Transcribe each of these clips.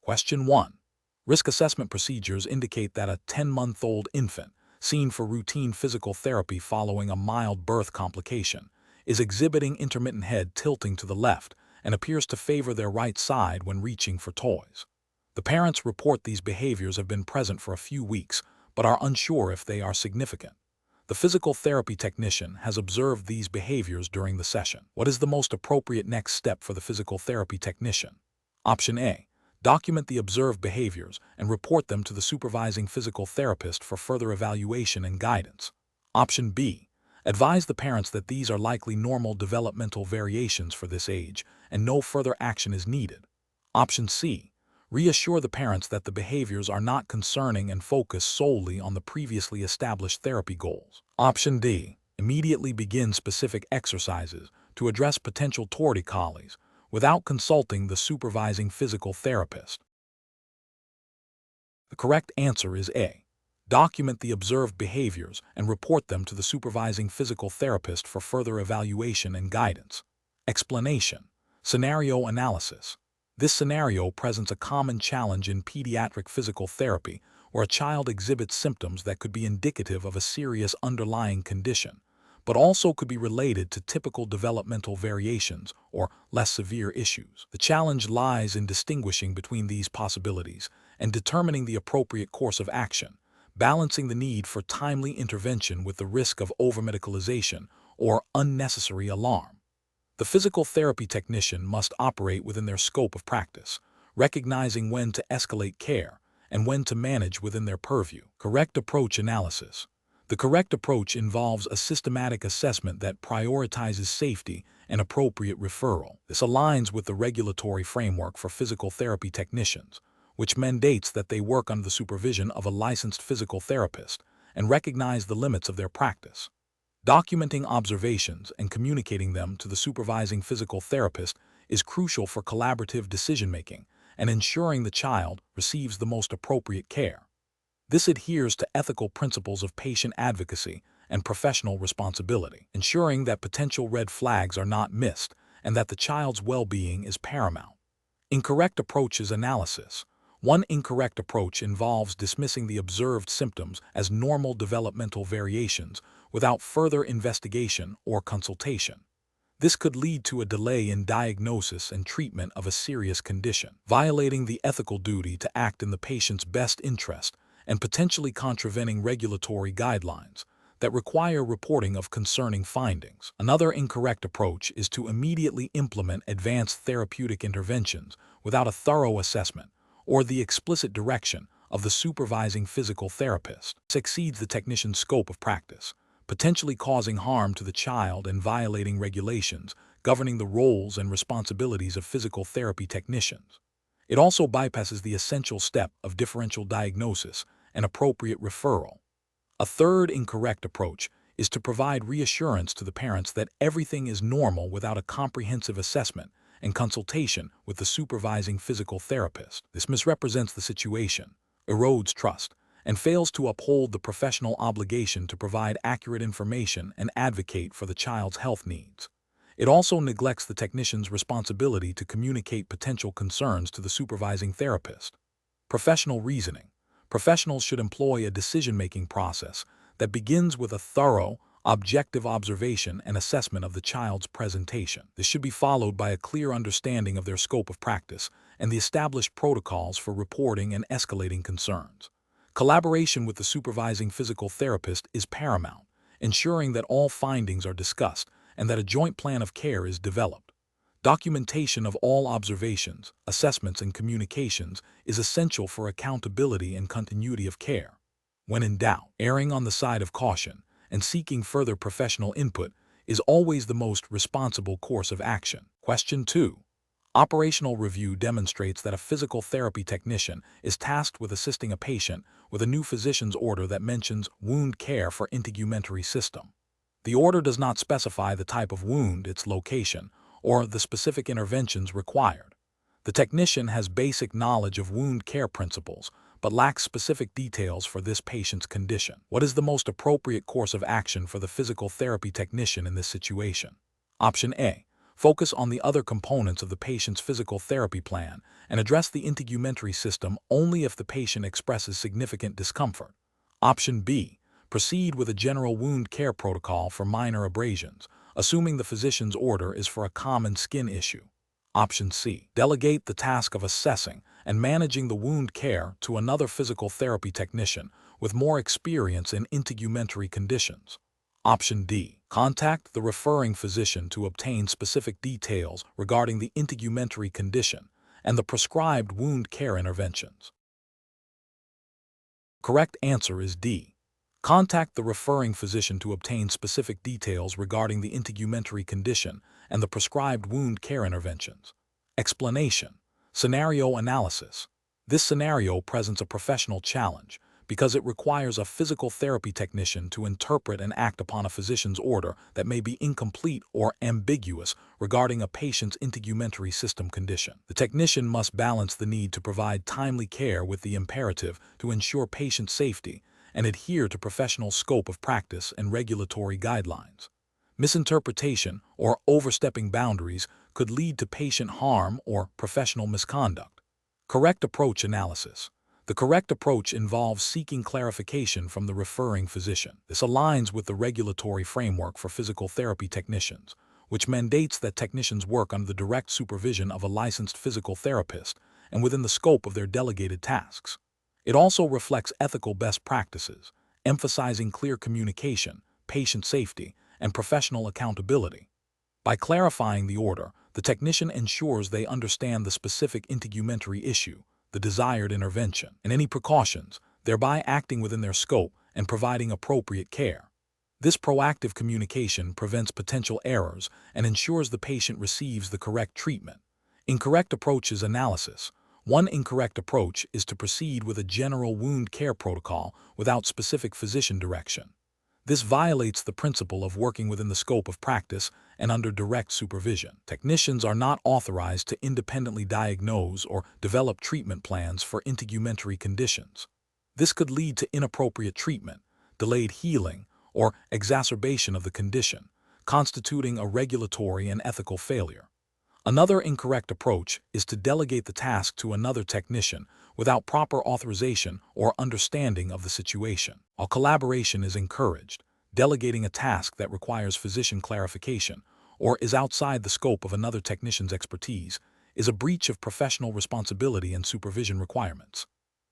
Question 1. Risk assessment procedures indicate that a 10-month-old infant, seen for routine physical therapy following a mild birth complication, is exhibiting intermittent head tilting to the left and appears to favor their right side when reaching for toys. The parents report these behaviors have been present for a few weeks, but are unsure if they are significant. The physical therapy technician has observed these behaviors during the session. What is the most appropriate next step for the physical therapy technician? Option A. Document the observed behaviors and report them to the supervising physical therapist for further evaluation and guidance. Option B. Advise the parents that these are likely normal developmental variations for this age and no further action is needed. Option C. Reassure the parents that the behaviors are not concerning and focus solely on the previously established therapy goals. Option D. Immediately begin specific exercises to address potential torticollis without consulting the supervising physical therapist. The correct answer is A. Document the observed behaviors and report them to the supervising physical therapist for further evaluation and guidance. Explanation. Scenario analysis. This scenario presents a common challenge in pediatric physical therapy where a child exhibits symptoms that could be indicative of a serious underlying condition, but also could be related to typical developmental variations or less severe issues. The challenge lies in distinguishing between these possibilities and determining the appropriate course of action, balancing the need for timely intervention with the risk of overmedicalization or unnecessary alarm. The physical therapy technician must operate within their scope of practice, recognizing when to escalate care and when to manage within their purview. Correct approach analysis. The correct approach involves a systematic assessment that prioritizes safety and appropriate referral. This aligns with the regulatory framework for physical therapy technicians, which mandates that they work under the supervision of a licensed physical therapist and recognize the limits of their practice. Documenting observations and communicating them to the supervising physical therapist is crucial for collaborative decision-making and ensuring the child receives the most appropriate care. This adheres to ethical principles of patient advocacy and professional responsibility, ensuring that potential red flags are not missed and that the child's well-being is paramount. Incorrect approaches analysis. One incorrect approach involves dismissing the observed symptoms as normal developmental variations without further investigation or consultation. This could lead to a delay in diagnosis and treatment of a serious condition, violating the ethical duty to act in the patient's best interest and potentially contravening regulatory guidelines that require reporting of concerning findings. Another incorrect approach is to immediately implement advanced therapeutic interventions without a thorough assessment or the explicit direction of the supervising physical therapist. This exceeds the technician's scope of practice, potentially causing harm to the child and violating regulations governing the roles and responsibilities of physical therapy technicians. It also bypasses the essential step of differential diagnosis and appropriate referral. A third incorrect approach is to provide reassurance to the parents that everything is normal without a comprehensive assessment and consultation with the supervising physical therapist. This misrepresents the situation, erodes trust, and fails to uphold the professional obligation to provide accurate information and advocate for the child's health needs. It also neglects the technician's responsibility to communicate potential concerns to the supervising therapist. Professional reasoning. Professionals should employ a decision-making process that begins with a thorough, objective observation and assessment of the child's presentation. This should be followed by a clear understanding of their scope of practice and the established protocols for reporting and escalating concerns. Collaboration with the supervising physical therapist is paramount, ensuring that all findings are discussed and that a joint plan of care is developed. Documentation of all observations, assessments, and communications is essential for accountability and continuity of care. When in doubt, erring on the side of caution and seeking further professional input is always the most responsible course of action. Question 2. Operational review demonstrates that a physical therapy technician is tasked with assisting a patient with a new physician's order that mentions wound care for integumentary system. The order does not specify the type of wound, its location, or the specific interventions required. The technician has basic knowledge of wound care principles, but lacks specific details for this patient's condition. What is the most appropriate course of action for the physical therapy technician in this situation? Option A. Focus on the other components of the patient's physical therapy plan and address the integumentary system only if the patient expresses significant discomfort. Option B. Proceed with a general wound care protocol for minor abrasions, assuming the physician's order is for a common skin issue. Option C. Delegate the task of assessing and managing the wound care to another physical therapy technician with more experience in integumentary conditions. Option D. Contact the referring physician to obtain specific details regarding the integumentary condition and the prescribed wound care interventions. Correct answer is D. Contact the referring physician to obtain specific details regarding the integumentary condition and the prescribed wound care interventions. Explanation. Scenario analysis. This scenario presents a professional challenge because it requires a physical therapy technician to interpret and act upon a physician's order that may be incomplete or ambiguous regarding a patient's integumentary system condition. The technician must balance the need to provide timely care with the imperative to ensure patient safety and adhere to professional scope of practice and regulatory guidelines. Misinterpretation or overstepping boundaries could lead to patient harm or professional misconduct. Correct approach analysis. The correct approach involves seeking clarification from the referring physician. This aligns with the regulatory framework for physical therapy technicians, which mandates that technicians work under the direct supervision of a licensed physical therapist and within the scope of their delegated tasks. It also reflects ethical best practices, emphasizing clear communication, patient safety, and professional accountability. By clarifying the order, the technician ensures they understand the specific integumentary issue, the desired intervention, and any precautions, thereby acting within their scope and providing appropriate care. This proactive communication prevents potential errors and ensures the patient receives the correct treatment. Incorrect approaches analysis. One incorrect approach is to proceed with a general wound care protocol without specific physician direction. This violates the principle of working within the scope of practice and under direct supervision. Technicians are not authorized to independently diagnose or develop treatment plans for integumentary conditions. This could lead to inappropriate treatment, delayed healing, or exacerbation of the condition, constituting a regulatory and ethical failure. Another incorrect approach is to delegate the task to another technician without proper authorization or understanding of the situation. While collaboration is encouraged, delegating a task that requires physician clarification or is outside the scope of another technician's expertise is a breach of professional responsibility and supervision requirements.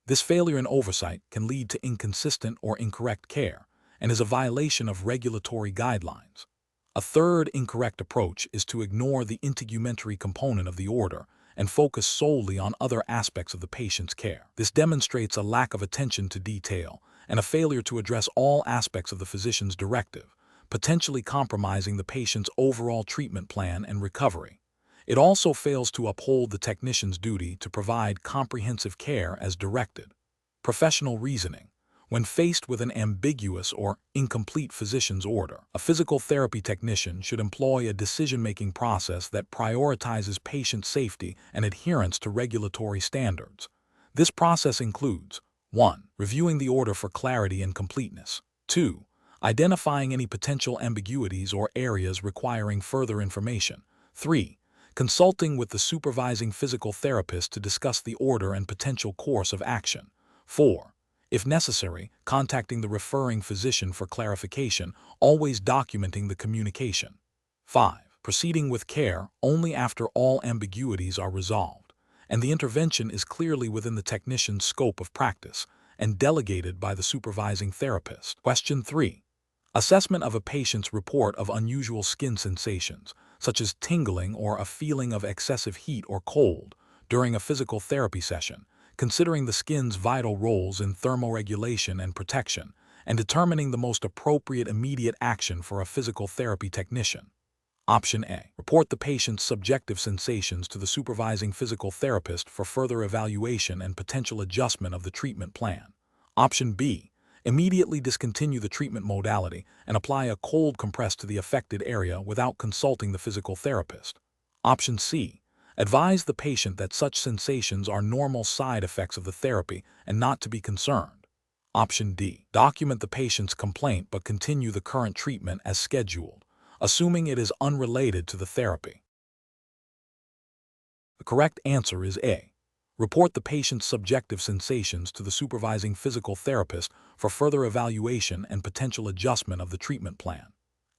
This failure in oversight can lead to inconsistent or incorrect care and is a violation of regulatory guidelines. A third incorrect approach is to ignore the integumentary component of the order and focus solely on other aspects of the patient's care. This demonstrates a lack of attention to detail and a failure to address all aspects of the physician's directive, potentially compromising the patient's overall treatment plan and recovery. It also fails to uphold the technician's duty to provide comprehensive care as directed. Professional reasoning. When faced with an ambiguous or incomplete physician's order, a physical therapy technician should employ a decision-making process that prioritizes patient safety and adherence to regulatory standards. This process includes 1. Reviewing the order for clarity and completeness. 2. Identifying any potential ambiguities or areas requiring further information. 3. Consulting with the supervising physical therapist to discuss the order and potential course of action. 4. If necessary, contacting the referring physician for clarification, always documenting the communication. 5. Proceeding with care only after all ambiguities are resolved, and the intervention is clearly within the technician's scope of practice and delegated by the supervising therapist. Question 3. Assessment of a patient's report of unusual skin sensations, such as tingling or a feeling of excessive heat or cold, during a physical therapy session, considering the skin's vital roles in thermoregulation and protection, and determining the most appropriate immediate action for a physical therapy technician. Option A. Report the patient's subjective sensations to the supervising physical therapist for further evaluation and potential adjustment of the treatment plan. Option B. Immediately discontinue the treatment modality and apply a cold compress to the affected area without consulting the physical therapist. Option C. Advise the patient that such sensations are normal side effects of the therapy and not to be concerned. Option D. Document the patient's complaint but continue the current treatment as scheduled, assuming it is unrelated to the therapy. The correct answer is A. Report the patient's subjective sensations to the supervising physical therapist for further evaluation and potential adjustment of the treatment plan.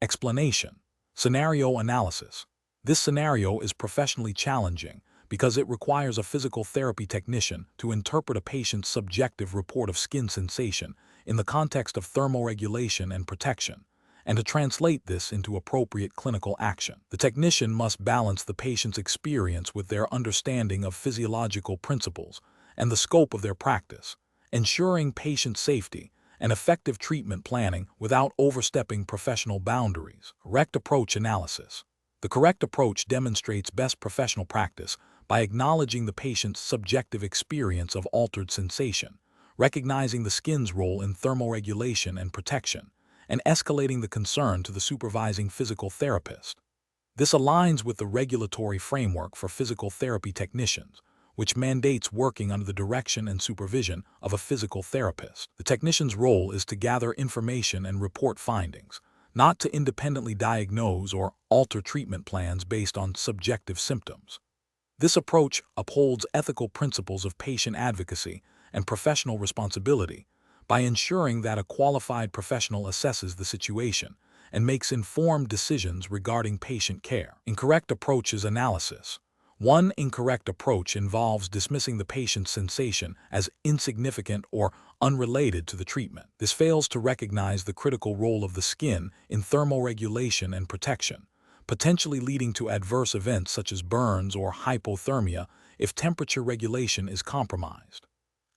Explanation. Scenario analysis. This scenario is professionally challenging because it requires a physical therapy technician to interpret a patient's subjective report of skin sensation in the context of thermoregulation and protection, and to translate this into appropriate clinical action. The technician must balance the patient's experience with their understanding of physiological principles and the scope of their practice, ensuring patient safety and effective treatment planning without overstepping professional boundaries. Correct approach analysis. The correct approach demonstrates best professional practice by acknowledging the patient's subjective experience of altered sensation, recognizing the skin's role in thermoregulation and protection, and escalating the concern to the supervising physical therapist. This aligns with the regulatory framework for physical therapy technicians, which mandates working under the direction and supervision of a physical therapist. The technician's role is to gather information and report findings, not to independently diagnose or alter treatment plans based on subjective symptoms. This approach upholds ethical principles of patient advocacy and professional responsibility by ensuring that a qualified professional assesses the situation and makes informed decisions regarding patient care. Incorrect approaches analysis. One incorrect approach involves dismissing the patient's sensation as insignificant or unrelated to the treatment. This fails to recognize the critical role of the skin in thermoregulation and protection, potentially leading to adverse events such as burns or hypothermia if temperature regulation is compromised.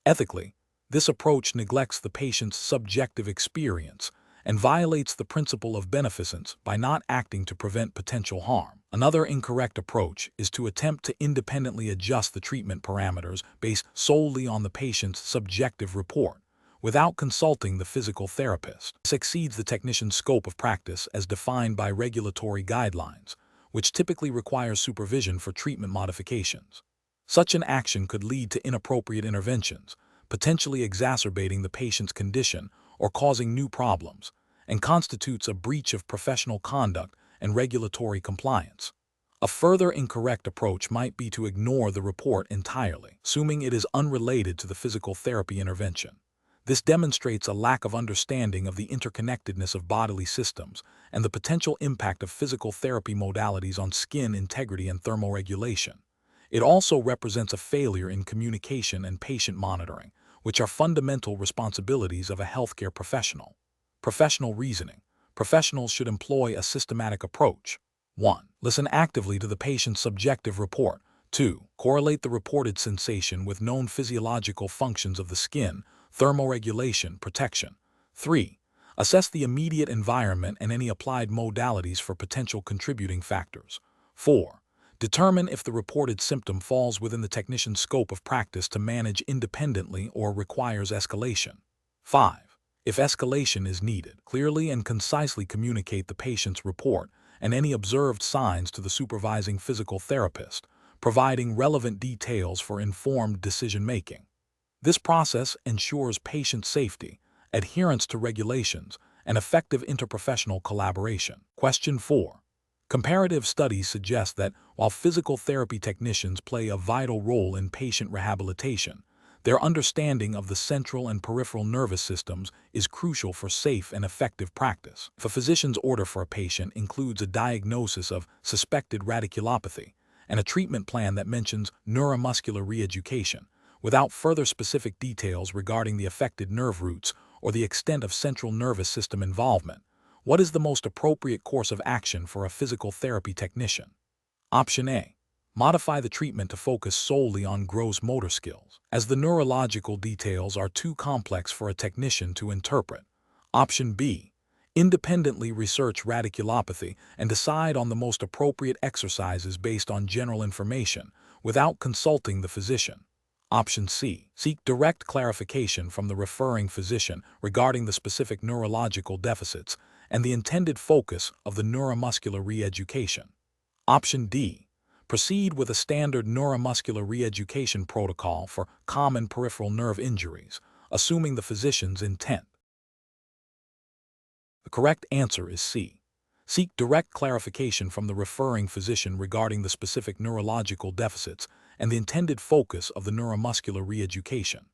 Ethically, this approach neglects the patient's subjective experience and violates the principle of beneficence by not acting to prevent potential harm. Another incorrect approach is to attempt to independently adjust the treatment parameters based solely on the patient's subjective report, without consulting the physical therapist. This exceeds the technician's scope of practice as defined by regulatory guidelines, which typically requires supervision for treatment modifications. Such an action could lead to inappropriate interventions, potentially exacerbating the patient's condition or causing new problems, and constitutes a breach of professional conduct and regulatory compliance. A further incorrect approach might be to ignore the report entirely, assuming it is unrelated to the physical therapy intervention. This demonstrates a lack of understanding of the interconnectedness of bodily systems and the potential impact of physical therapy modalities on skin integrity and thermoregulation. It also represents a failure in communication and patient monitoring, which are fundamental responsibilities of a healthcare professional. Professional reasoning. Professionals should employ a systematic approach. 1. Listen actively to the patient's subjective report. 2. Correlate the reported sensation with known physiological functions of the skin, thermoregulation, protection. 3. Assess the immediate environment and any applied modalities for potential contributing factors. 4. Determine if the reported symptom falls within the technician's scope of practice to manage independently or requires escalation. 5. If escalation is needed, clearly and concisely communicate the patient's report and any observed signs to the supervising physical therapist, providing relevant details for informed decision-making. This process ensures patient safety, adherence to regulations, and effective interprofessional collaboration. Question 4. Comparative studies suggest that while physical therapy technicians play a vital role in patient rehabilitation, their understanding of the central and peripheral nervous systems is crucial for safe and effective practice. If a physician's order for a patient includes a diagnosis of suspected radiculopathy and a treatment plan that mentions neuromuscular reeducation, without further specific details regarding the affected nerve roots or the extent of central nervous system involvement, what is the most appropriate course of action for a physical therapy technician? Option A. Modify the treatment to focus solely on gross motor skills, as the neurological details are too complex for a technician to interpret. Option B. Independently research radiculopathy and decide on the most appropriate exercises based on general information, without consulting the physician. Option C. Seek direct clarification from the referring physician regarding the specific neurological deficits and the intended focus of the neuromuscular reeducation. Option D. Proceed with a standard neuromuscular reeducation protocol for common peripheral nerve injuries, assuming the physician's intent. The correct answer is C. Seek direct clarification from the referring physician regarding the specific neurological deficits and the intended focus of the neuromuscular reeducation.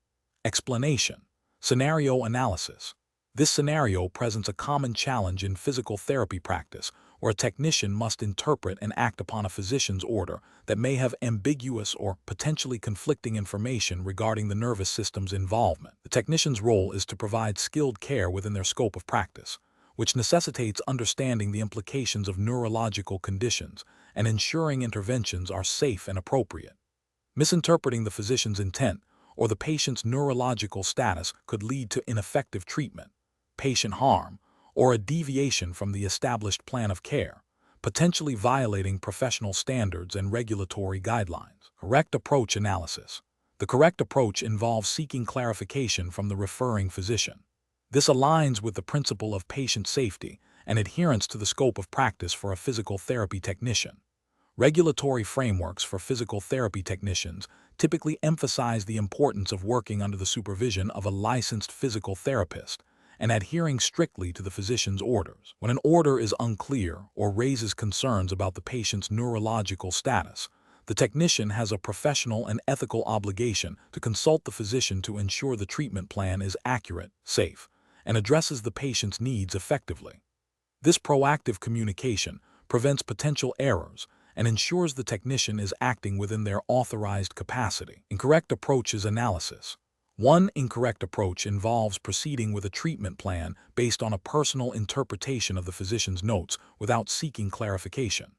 Explanation. Scenario analysis. This scenario presents a common challenge in physical therapy practice, where a technician must interpret and act upon a physician's order that may have ambiguous or potentially conflicting information regarding the nervous system's involvement. The technician's role is to provide skilled care within their scope of practice, which necessitates understanding the implications of neurological conditions and ensuring interventions are safe and appropriate. Misinterpreting the physician's intent or the patient's neurological status could lead to ineffective treatment, patient harm, or a deviation from the established plan of care, potentially violating professional standards and regulatory guidelines. Correct approach analysis. The correct approach involves seeking clarification from the referring physician. This aligns with the principle of patient safety and adherence to the scope of practice for a physical therapy technician. Regulatory frameworks for physical therapy technicians typically emphasize the importance of working under the supervision of a licensed physical therapist and adhering strictly to the physician's orders. When an order is unclear or raises concerns about the patient's neurological status, the technician has a professional and ethical obligation to consult the physician to ensure the treatment plan is accurate, safe, and addresses the patient's needs effectively. This proactive communication prevents potential errors and ensures the technician is acting within their authorized capacity. Incorrect approaches analysis. One incorrect approach involves proceeding with a treatment plan based on a personal interpretation of the physician's notes without seeking clarification.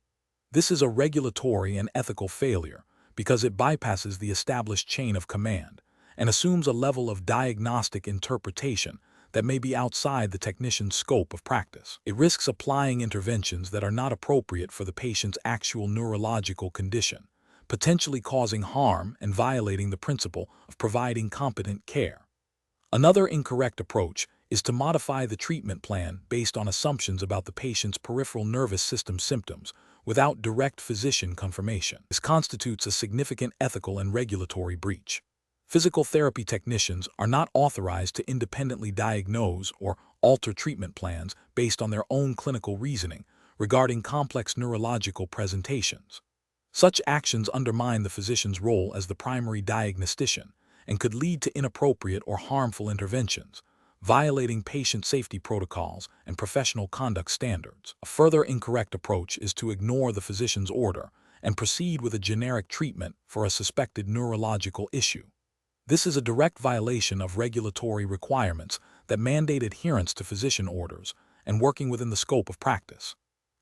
This is a regulatory and ethical failure because it bypasses the established chain of command and assumes a level of diagnostic interpretation that may be outside the technician's scope of practice. It risks applying interventions that are not appropriate for the patient's actual neurological condition, potentially causing harm and violating the principle of providing competent care. Another incorrect approach is to modify the treatment plan based on assumptions about the patient's peripheral nervous system symptoms without direct physician confirmation. This constitutes a significant ethical and regulatory breach. Physical therapy technicians are not authorized to independently diagnose or alter treatment plans based on their own clinical reasoning regarding complex neurological presentations. Such actions undermine the physician's role as the primary diagnostician and could lead to inappropriate or harmful interventions, violating patient safety protocols and professional conduct standards. A further incorrect approach is to ignore the physician's order and proceed with a generic treatment for a suspected neurological issue. This is a direct violation of regulatory requirements that mandate adherence to physician orders and working within the scope of practice.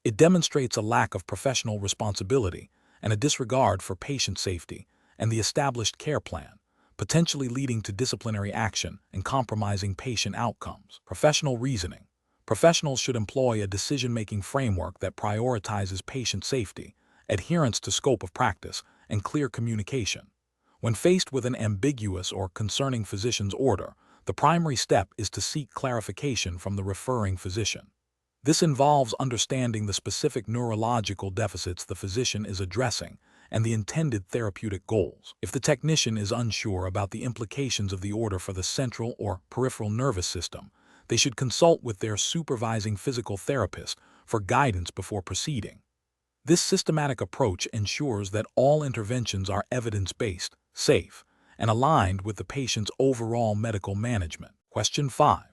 It demonstrates a lack of professional responsibility and a disregard for patient safety and the established care plan, potentially leading to disciplinary action and compromising patient outcomes. Professional reasoning. Professionals should employ a decision-making framework that prioritizes patient safety, adherence to scope of practice, and clear communication. When faced with an ambiguous or concerning physician's order, the primary step is to seek clarification from the referring physician. This involves understanding the specific neurological deficits the physician is addressing and the intended therapeutic goals. If the technician is unsure about the implications of the order for the central or peripheral nervous system, they should consult with their supervising physical therapist for guidance before proceeding. This systematic approach ensures that all interventions are evidence-based, safe, and aligned with the patient's overall medical management. Question 5.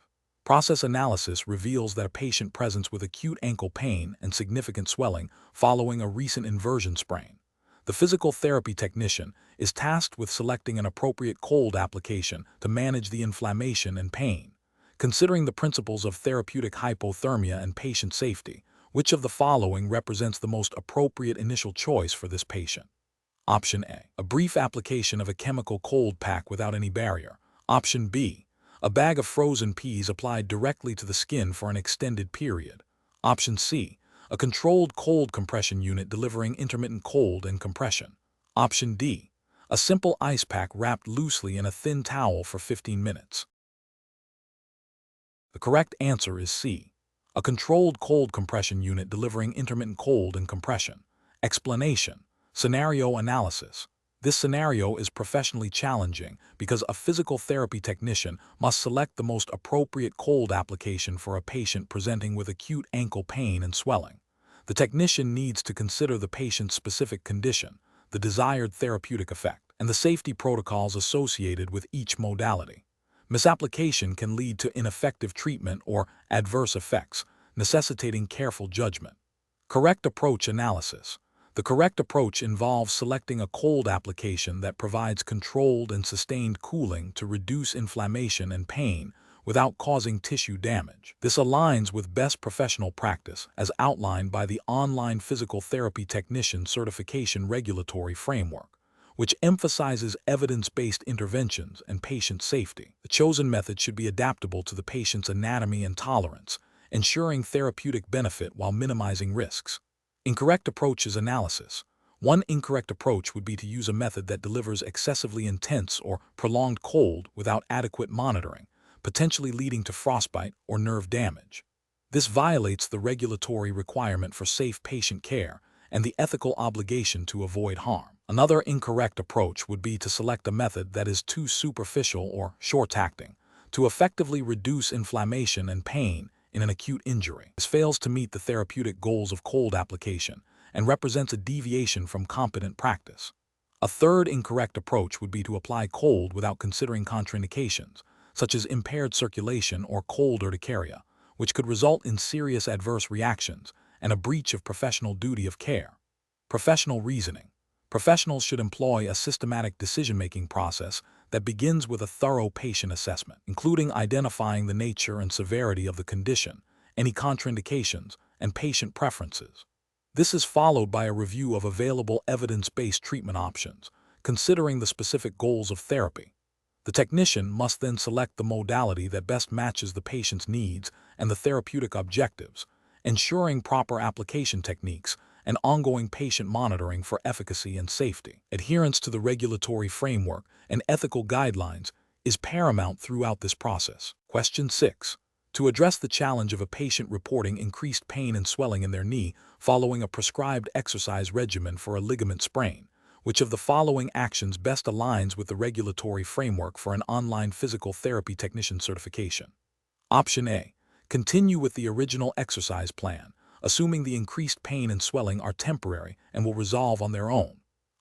Process analysis reveals that a patient presents with acute ankle pain and significant swelling following a recent inversion sprain. The physical therapy technician is tasked with selecting an appropriate cold application to manage the inflammation and pain. Considering the principles of therapeutic hypothermia and patient safety, which of the following represents the most appropriate initial choice for this patient? Option A. A brief application of a chemical cold pack without any barrier. Option B. A bag of frozen peas applied directly to the skin for an extended period. Option C. A controlled cold compression unit delivering intermittent cold and compression. Option D. A simple ice pack wrapped loosely in a thin towel for 15 minutes. The correct answer is C. A controlled cold compression unit delivering intermittent cold and compression. Explanation. Scenario analysis. This scenario is professionally challenging because a physical therapy technician must select the most appropriate cold application for a patient presenting with acute ankle pain and swelling. The technician needs to consider the patient's specific condition, the desired therapeutic effect, and the safety protocols associated with each modality. Misapplication can lead to ineffective treatment or adverse effects, necessitating careful judgment. Correct approach analysis. The correct approach involves selecting a cold application that provides controlled and sustained cooling to reduce inflammation and pain without causing tissue damage. This aligns with best professional practice as outlined by the Online Physical Therapy Technician Certification Regulatory Framework, which emphasizes evidence-based interventions and patient safety. The chosen method should be adaptable to the patient's anatomy and tolerance, ensuring therapeutic benefit while minimizing risks. Incorrect approach is analysis. One incorrect approach would be to use a method that delivers excessively intense or prolonged cold without adequate monitoring, potentially leading to frostbite or nerve damage. This violates the regulatory requirement for safe patient care and the ethical obligation to avoid harm. Another incorrect approach would be to select a method that is too superficial or short-acting to effectively reduce inflammation and pain in an acute injury. This fails to meet the therapeutic goals of cold application and represents a deviation from competent practice. A third incorrect approach would be to apply cold without considering contraindications, such as impaired circulation or cold urticaria, which could result in serious adverse reactions and a breach of professional duty of care. Professional reasoning. Professionals should employ a systematic decision-making process that begins with a thorough patient assessment, including identifying the nature and severity of the condition, any contraindications, and patient preferences. This is followed by a review of available evidence-based treatment options, considering the specific goals of therapy. The technician must then select the modality that best matches the patient's needs and the therapeutic objectives, ensuring proper application techniques and ongoing patient monitoring for efficacy and safety. Adherence to the regulatory framework and ethical guidelines is paramount throughout this process. Question 6. To address the challenge of a patient reporting increased pain and swelling in their knee following a prescribed exercise regimen for a ligament sprain, which of the following actions best aligns with the regulatory framework for an online physical therapy technician certification? Option A. Continue with the original exercise plan, assuming the increased pain and swelling are temporary and will resolve on their own.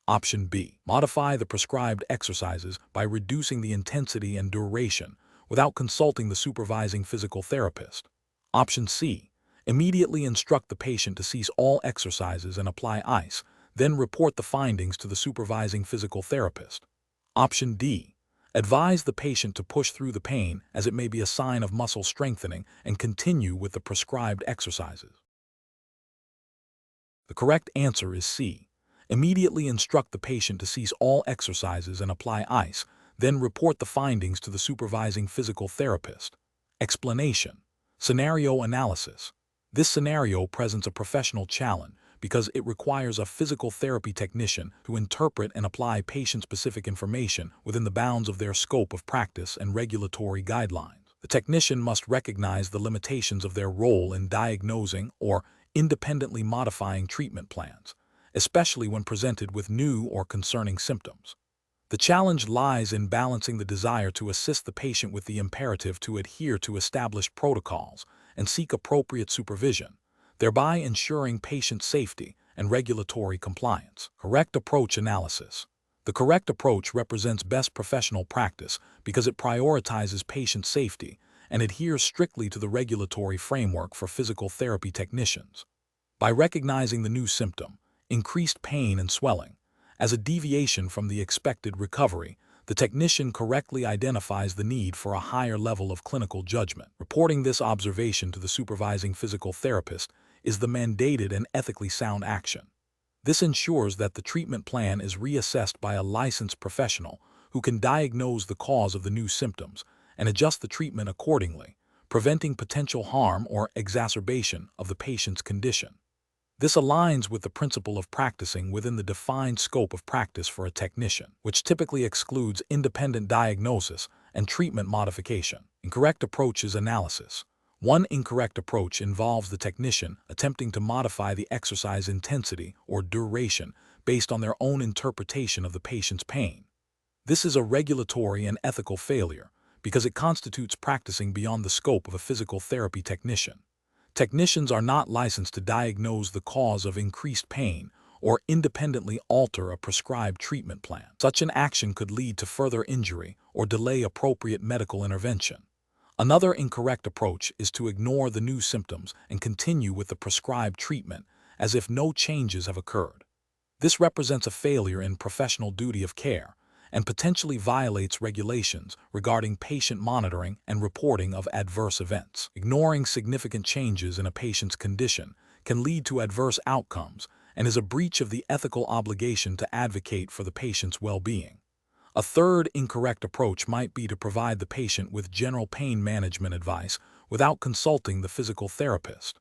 Option B. Modify the prescribed exercises by reducing the intensity and duration without consulting the supervising physical therapist. Option C. Immediately instruct the patient to cease all exercises and apply ice, then report the findings to the supervising physical therapist. Option D. Advise the patient to push through the pain as it may be a sign of muscle strengthening and continue with the prescribed exercises. The correct answer is C. Immediately instruct the patient to cease all exercises and apply ice, then report the findings to the supervising physical therapist. Explanation. Scenario analysis. This scenario presents a professional challenge because it requires a physical therapy technician to interpret and apply patient-specific information within the bounds of their scope of practice and regulatory guidelines. The technician must recognize the limitations of their role in diagnosing or independently modifying treatment plans, especially when presented with new or concerning symptoms. The challenge lies in balancing the desire to assist the patient with the imperative to adhere to established protocols and seek appropriate supervision, thereby ensuring patient safety and regulatory compliance. Correct approach analysis. The correct approach represents best professional practice because it prioritizes patient safety and adheres strictly to the regulatory framework for physical therapy technicians. By recognizing the new symptom, increased pain and swelling, as a deviation from the expected recovery, the technician correctly identifies the need for a higher level of clinical judgment. Reporting this observation to the supervising physical therapist is the mandated and ethically sound action. This ensures that the treatment plan is reassessed by a licensed professional who can diagnose the cause of the new symptoms and adjust the treatment accordingly, preventing potential harm or exacerbation of the patient's condition. This aligns with the principle of practicing within the defined scope of practice for a technician, which typically excludes independent diagnosis and treatment modification. Incorrect approach is analysis. One incorrect approach involves the technician attempting to modify the exercise intensity or duration based on their own interpretation of the patient's pain. This is a regulatory and ethical failure because it constitutes practicing beyond the scope of a physical therapy technician. Technicians are not licensed to diagnose the cause of increased pain or independently alter a prescribed treatment plan. Such an action could lead to further injury or delay appropriate medical intervention. Another incorrect approach is to ignore the new symptoms and continue with the prescribed treatment as if no changes have occurred. This represents a failure in professional duty of care and potentially violates regulations regarding patient monitoring and reporting of adverse events. Ignoring significant changes in a patient's condition can lead to adverse outcomes and is a breach of the ethical obligation to advocate for the patient's well-being. A third incorrect approach might be to provide the patient with general pain management advice without consulting the physical therapist.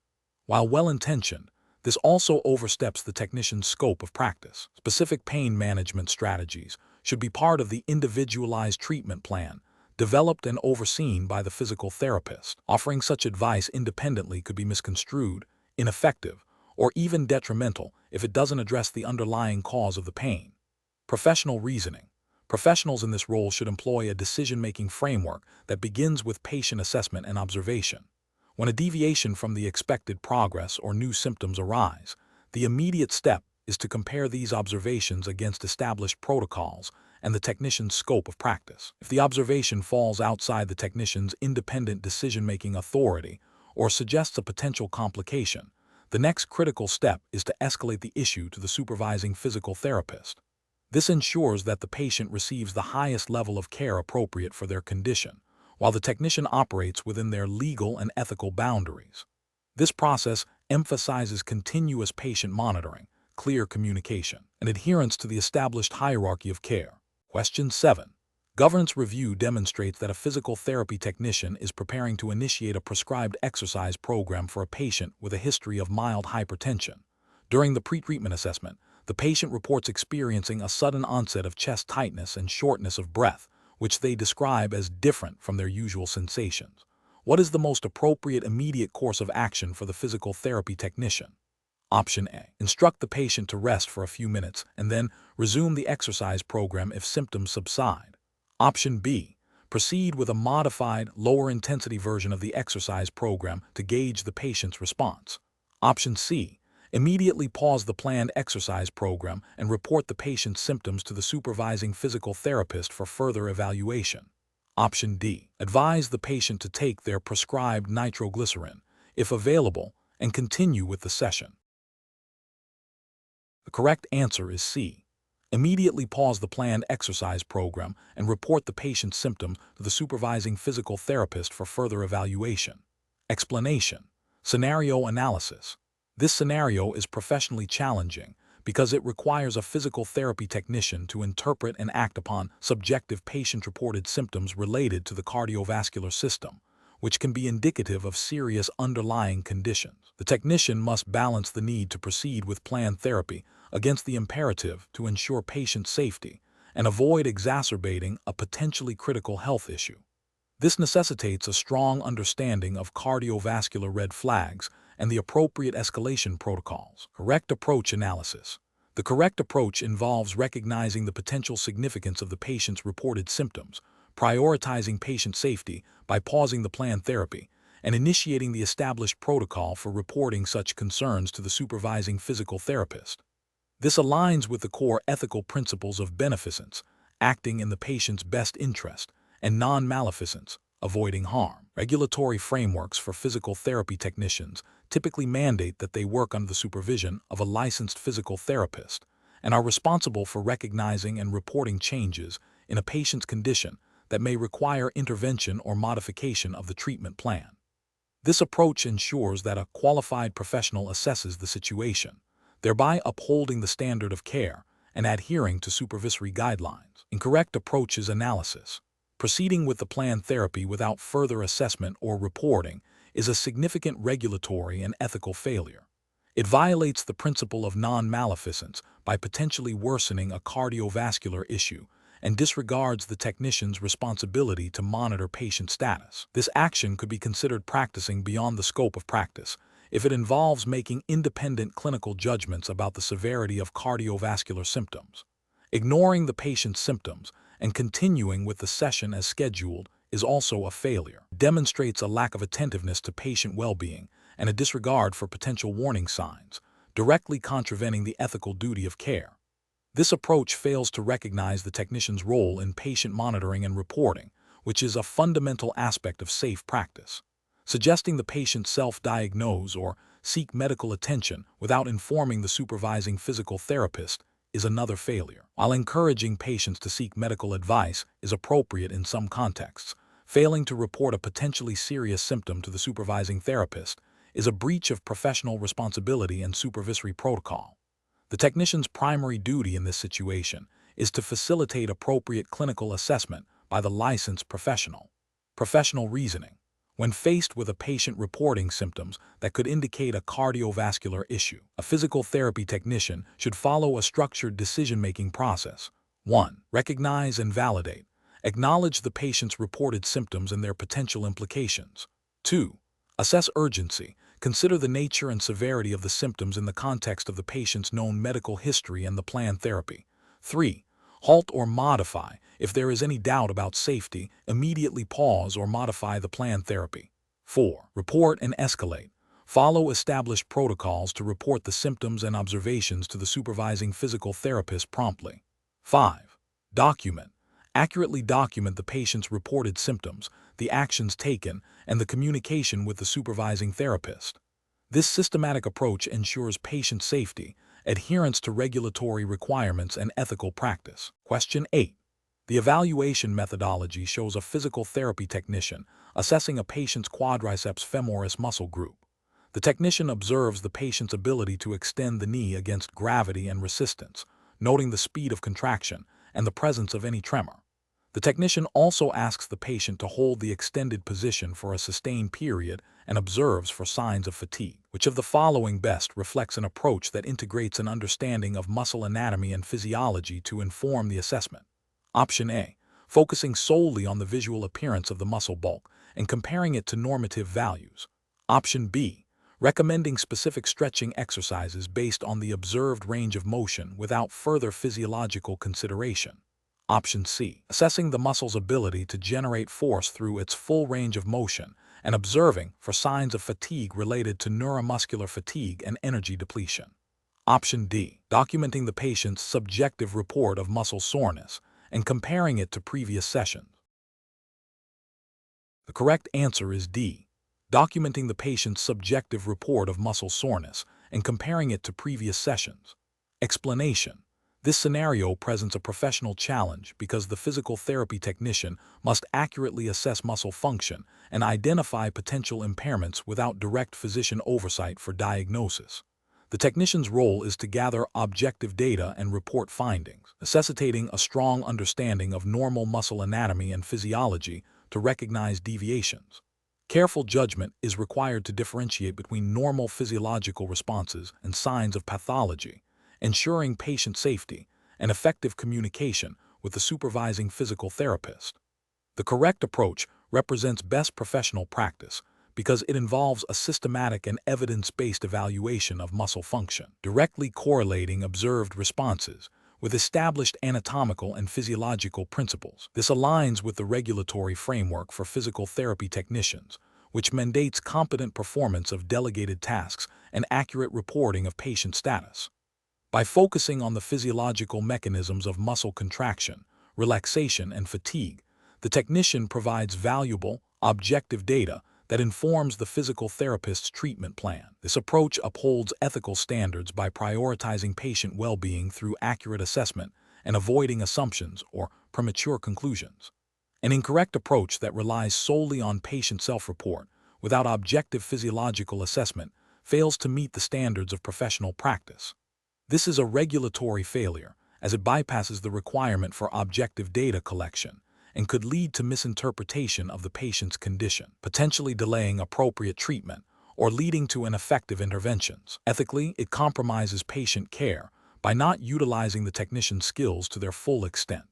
While well-intentioned, this also oversteps the technician's scope of practice. Specific pain management strategies should be part of the individualized treatment plan, developed and overseen by the physical therapist. Offering such advice independently could be misconstrued, ineffective, or even detrimental if it doesn't address the underlying cause of the pain. Professional reasoning. Professionals in this role should employ a decision-making framework that begins with patient assessment and observation. When a deviation from the expected progress or new symptoms arise, the immediate step is to compare these observations against established protocols and the technician's scope of practice. If the observation falls outside the technician's independent decision-making authority or suggests a potential complication, the next critical step is to escalate the issue to the supervising physical therapist. This ensures that the patient receives the highest level of care appropriate for their condition, while the technician operates within their legal and ethical boundaries. This process emphasizes continuous patient monitoring, clear communication, and adherence to the established hierarchy of care. Question 7. Governance review demonstrates that a physical therapy technician is preparing to initiate a prescribed exercise program for a patient with a history of mild hypertension. During the pre-treatment assessment, the patient reports experiencing a sudden onset of chest tightness and shortness of breath, which they describe as different from their usual sensations. What is the most appropriate immediate course of action for the physical therapy technician? Option A. Instruct the patient to rest for a few minutes and then resume the exercise program if symptoms subside. Option B. Proceed with a modified, lower-intensity version of the exercise program to gauge the patient's response. Option C. Immediately pause the planned exercise program and report the patient's symptoms to the supervising physical therapist for further evaluation. Option D. Advise the patient to take their prescribed nitroglycerin, if available, and continue with the session. The correct answer is C. Immediately pause the planned exercise program and report the patient's symptoms to the supervising physical therapist for further evaluation. Explanation. Scenario analysis. This scenario is professionally challenging because it requires a physical therapy technician to interpret and act upon subjective patient-reported symptoms related to the cardiovascular system, which can be indicative of serious underlying conditions. The technician must balance the need to proceed with planned therapy against the imperative to ensure patient safety and avoid exacerbating a potentially critical health issue. This necessitates a strong understanding of cardiovascular red flags and the appropriate escalation protocols. Correct approach analysis. The correct approach involves recognizing the potential significance of the patient's reported symptoms, prioritizing patient safety by pausing the planned therapy, and initiating the established protocol for reporting such concerns to the supervising physical therapist. This aligns with the core ethical principles of beneficence, acting in the patient's best interest, and non-maleficence, avoiding harm. Regulatory frameworks for physical therapy technicians typically mandate that they work under the supervision of a licensed physical therapist and are responsible for recognizing and reporting changes in a patient's condition that may require intervention or modification of the treatment plan. This approach ensures that a qualified professional assesses the situation, thereby upholding the standard of care and adhering to supervisory guidelines. Incorrect approach is analysis. Proceeding with the planned therapy without further assessment or reporting is a significant regulatory and ethical failure. It violates the principle of non-maleficence by potentially worsening a cardiovascular issue and disregards the technician's responsibility to monitor patient status. This action could be considered practicing beyond the scope of practice if it involves making independent clinical judgments about the severity of cardiovascular symptoms. Ignoring the patient's symptoms and continuing with the session as scheduled is also a failure. It demonstrates a lack of attentiveness to patient well-being and a disregard for potential warning signs, directly contravening the ethical duty of care. This approach fails to recognize the technician's role in patient monitoring and reporting, which is a fundamental aspect of safe practice. Suggesting the patient self-diagnose or seek medical attention without informing the supervising physical therapist is another failure. While encouraging patients to seek medical advice is appropriate in some contexts, failing to report a potentially serious symptom to the supervising therapist is a breach of professional responsibility and supervisory protocol. The technician's primary duty in this situation is to facilitate appropriate clinical assessment by the licensed professional. Professional reasoning. When faced with a patient reporting symptoms that could indicate a cardiovascular issue, a physical therapy technician should follow a structured decision-making process. 1. Recognize and validate. Acknowledge the patient's reported symptoms and their potential implications. 2. Assess urgency. Consider the nature and severity of the symptoms in the context of the patient's known medical history and the planned therapy. 3. Halt or modify. If there is any doubt about safety, immediately pause or modify the planned therapy. 4. Report and escalate. Follow established protocols to report the symptoms and observations to the supervising physical therapist promptly. 5. Document. Accurately document the patient's reported symptoms, the actions taken, and the communication with the supervising therapist. This systematic approach ensures patient safety, adherence to regulatory requirements, and ethical practice. Question 8. The evaluation methodology shows a physical therapy technician assessing a patient's quadriceps femoris muscle group. The technician observes the patient's ability to extend the knee against gravity and resistance, noting the speed of contraction and the presence of any tremor. The technician also asks the patient to hold the extended position for a sustained period and observes for signs of fatigue. Which of the following best reflects an approach that integrates an understanding of muscle anatomy and physiology to inform the assessment? Option A. Focusing solely on the visual appearance of the muscle bulk and comparing it to normative values. Option B. Recommending specific stretching exercises based on the observed range of motion without further physiological consideration. Option C. Assessing the muscle's ability to generate force through its full range of motion and observing for signs of fatigue related to neuromuscular fatigue and energy depletion. Option D. Documenting the patient's subjective report of muscle soreness and comparing it to previous sessions. The correct answer is D. Documenting the patient's subjective report of muscle soreness and comparing it to previous sessions. Explanation. This scenario presents a professional challenge because the physical therapy technician must accurately assess muscle function and identify potential impairments without direct physician oversight for diagnosis. The technician's role is to gather objective data and report findings, necessitating a strong understanding of normal muscle anatomy and physiology to recognize deviations. Careful judgment is required to differentiate between normal physiological responses and signs of pathology, ensuring patient safety and effective communication with the supervising physical therapist. The correct approach represents best professional practice because it involves a systematic and evidence-based evaluation of muscle function, directly correlating observed responses with established anatomical and physiological principles. This aligns with the regulatory framework for physical therapy technicians, which mandates competent performance of delegated tasks and accurate reporting of patient status. By focusing on the physiological mechanisms of muscle contraction, relaxation, and fatigue, the technician provides valuable, objective data that informs the physical therapist's treatment plan. This approach upholds ethical standards by prioritizing patient well-being through accurate assessment and avoiding assumptions or premature conclusions. An incorrect approach that relies solely on patient self-report without objective physiological assessment fails to meet the standards of professional practice. This is a regulatory failure, as it bypasses the requirement for objective data collection and could lead to misinterpretation of the patient's condition, potentially delaying appropriate treatment or leading to ineffective interventions. Ethically, it compromises patient care by not utilizing the technician's skills to their full extent.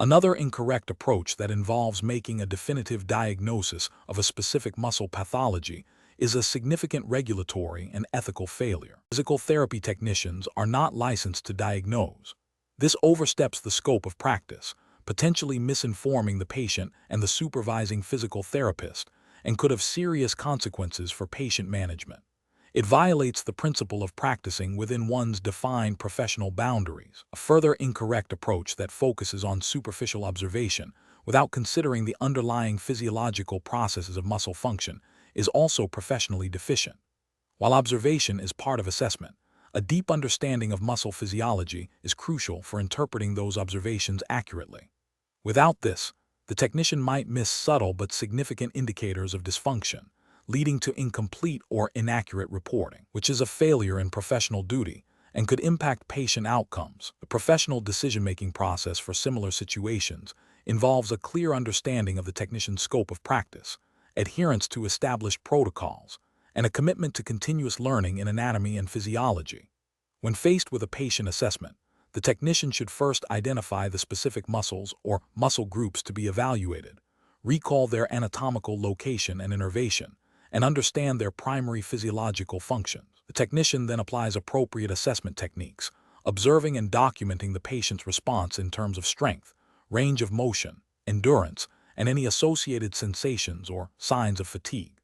Another incorrect approach that involves making a definitive diagnosis of a specific muscle pathology is a significant regulatory and ethical failure. Physical therapy technicians are not licensed to diagnose. This oversteps the scope of practice, potentially misinforming the patient and the supervising physical therapist, and could have serious consequences for patient management. It violates the principle of practicing within one's defined professional boundaries, a further incorrect approach that focuses on superficial observation without considering the underlying physiological processes of muscle function is also professionally deficient. While observation is part of assessment, a deep understanding of muscle physiology is crucial for interpreting those observations accurately. Without this, the technician might miss subtle but significant indicators of dysfunction, leading to incomplete or inaccurate reporting, which is a failure in professional duty and could impact patient outcomes. The professional decision-making process for similar situations involves a clear understanding of the technician's scope of practice, adherence to established protocols, and a commitment to continuous learning in anatomy and physiology. When faced with a patient assessment, the technician should first identify the specific muscles or muscle groups to be evaluated, recall their anatomical location and innervation, and understand their primary physiological functions. The technician then applies appropriate assessment techniques, observing and documenting the patient's response in terms of strength, range of motion, endurance, and any associated sensations or signs of fatigue.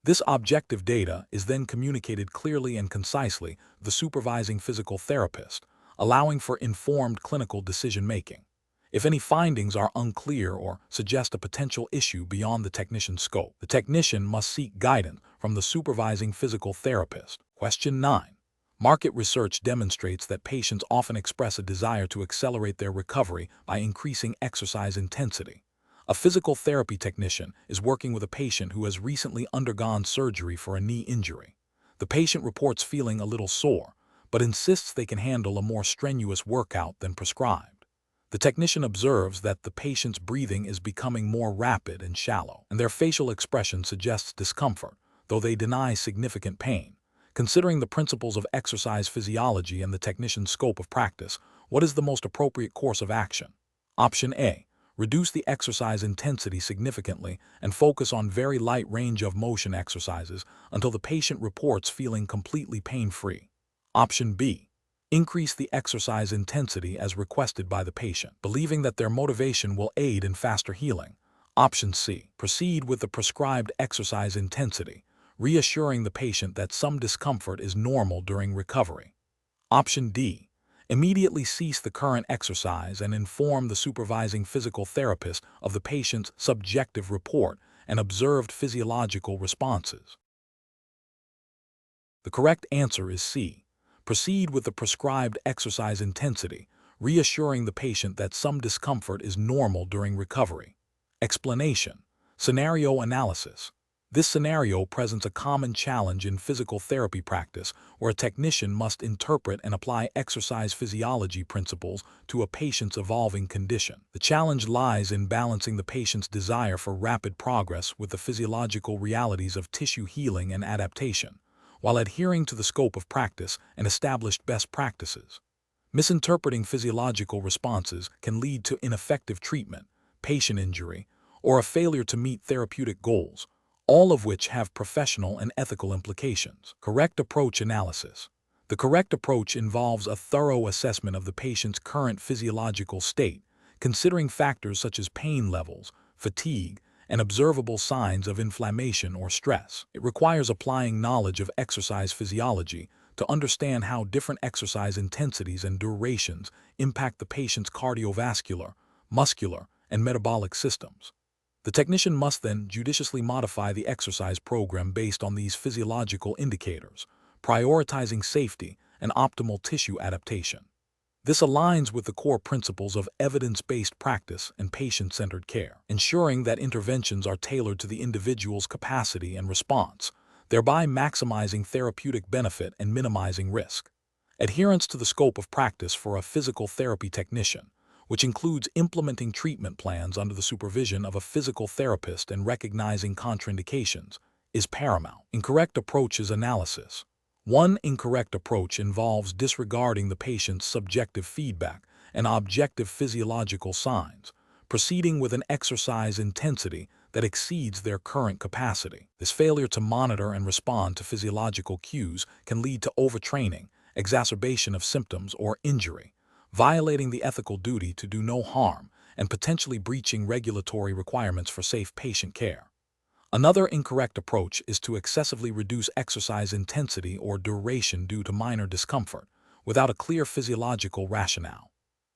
This objective data is then communicated clearly and concisely to the supervising physical therapist, allowing for informed clinical decision-making. If any findings are unclear or suggest a potential issue beyond the technician's scope, the technician must seek guidance from the supervising physical therapist. Question 9. Market research demonstrates that patients often express a desire to accelerate their recovery by increasing exercise intensity. A physical therapy technician is working with a patient who has recently undergone surgery for a knee injury. The patient reports feeling a little sore, but insists they can handle a more strenuous workout than prescribed. The technician observes that the patient's breathing is becoming more rapid and shallow, and their facial expression suggests discomfort, though they deny significant pain. Considering the principles of exercise physiology and the technician's scope of practice, what is the most appropriate course of action? Option A. Reduce the exercise intensity significantly and focus on very light range of motion exercises until the patient reports feeling completely pain-free. Option B. Increase the exercise intensity as requested by the patient, believing that their motivation will aid in faster healing. Option C. Proceed with the prescribed exercise intensity, reassuring the patient that some discomfort is normal during recovery. Option D. Immediately cease the current exercise and inform the supervising physical therapist of the patient's subjective report and observed physiological responses. The correct answer is C. Proceed with the prescribed exercise intensity, reassuring the patient that some discomfort is normal during recovery. Explanation. Scenario analysis. This scenario presents a common challenge in physical therapy practice where a technician must interpret and apply exercise physiology principles to a patient's evolving condition. The challenge lies in balancing the patient's desire for rapid progress with the physiological realities of tissue healing and adaptation, while adhering to the scope of practice and established best practices. Misinterpreting physiological responses can lead to ineffective treatment, patient injury, or a failure to meet therapeutic goals, all of which have professional and ethical implications. Correct approach analysis. The correct approach involves a thorough assessment of the patient's current physiological state, considering factors such as pain levels, fatigue, and observable signs of inflammation or stress. It requires applying knowledge of exercise physiology to understand how different exercise intensities and durations impact the patient's cardiovascular, muscular, and metabolic systems. The technician must then judiciously modify the exercise program based on these physiological indicators, prioritizing safety and optimal tissue adaptation. This aligns with the core principles of evidence-based practice and patient-centered care, ensuring that interventions are tailored to the individual's capacity and response, thereby maximizing therapeutic benefit and minimizing risk. Adherence to the scope of practice for a physical therapy technician, which includes implementing treatment plans under the supervision of a physical therapist and recognizing contraindications, is paramount. Incorrect approaches analysis. One incorrect approach involves disregarding the patient's subjective feedback and objective physiological signs, proceeding with an exercise intensity that exceeds their current capacity. This failure to monitor and respond to physiological cues can lead to overtraining, exacerbation of symptoms, or injury, violating the ethical duty to do no harm and potentially breaching regulatory requirements for safe patient care. Another incorrect approach is to excessively reduce exercise intensity or duration due to minor discomfort, without a clear physiological rationale.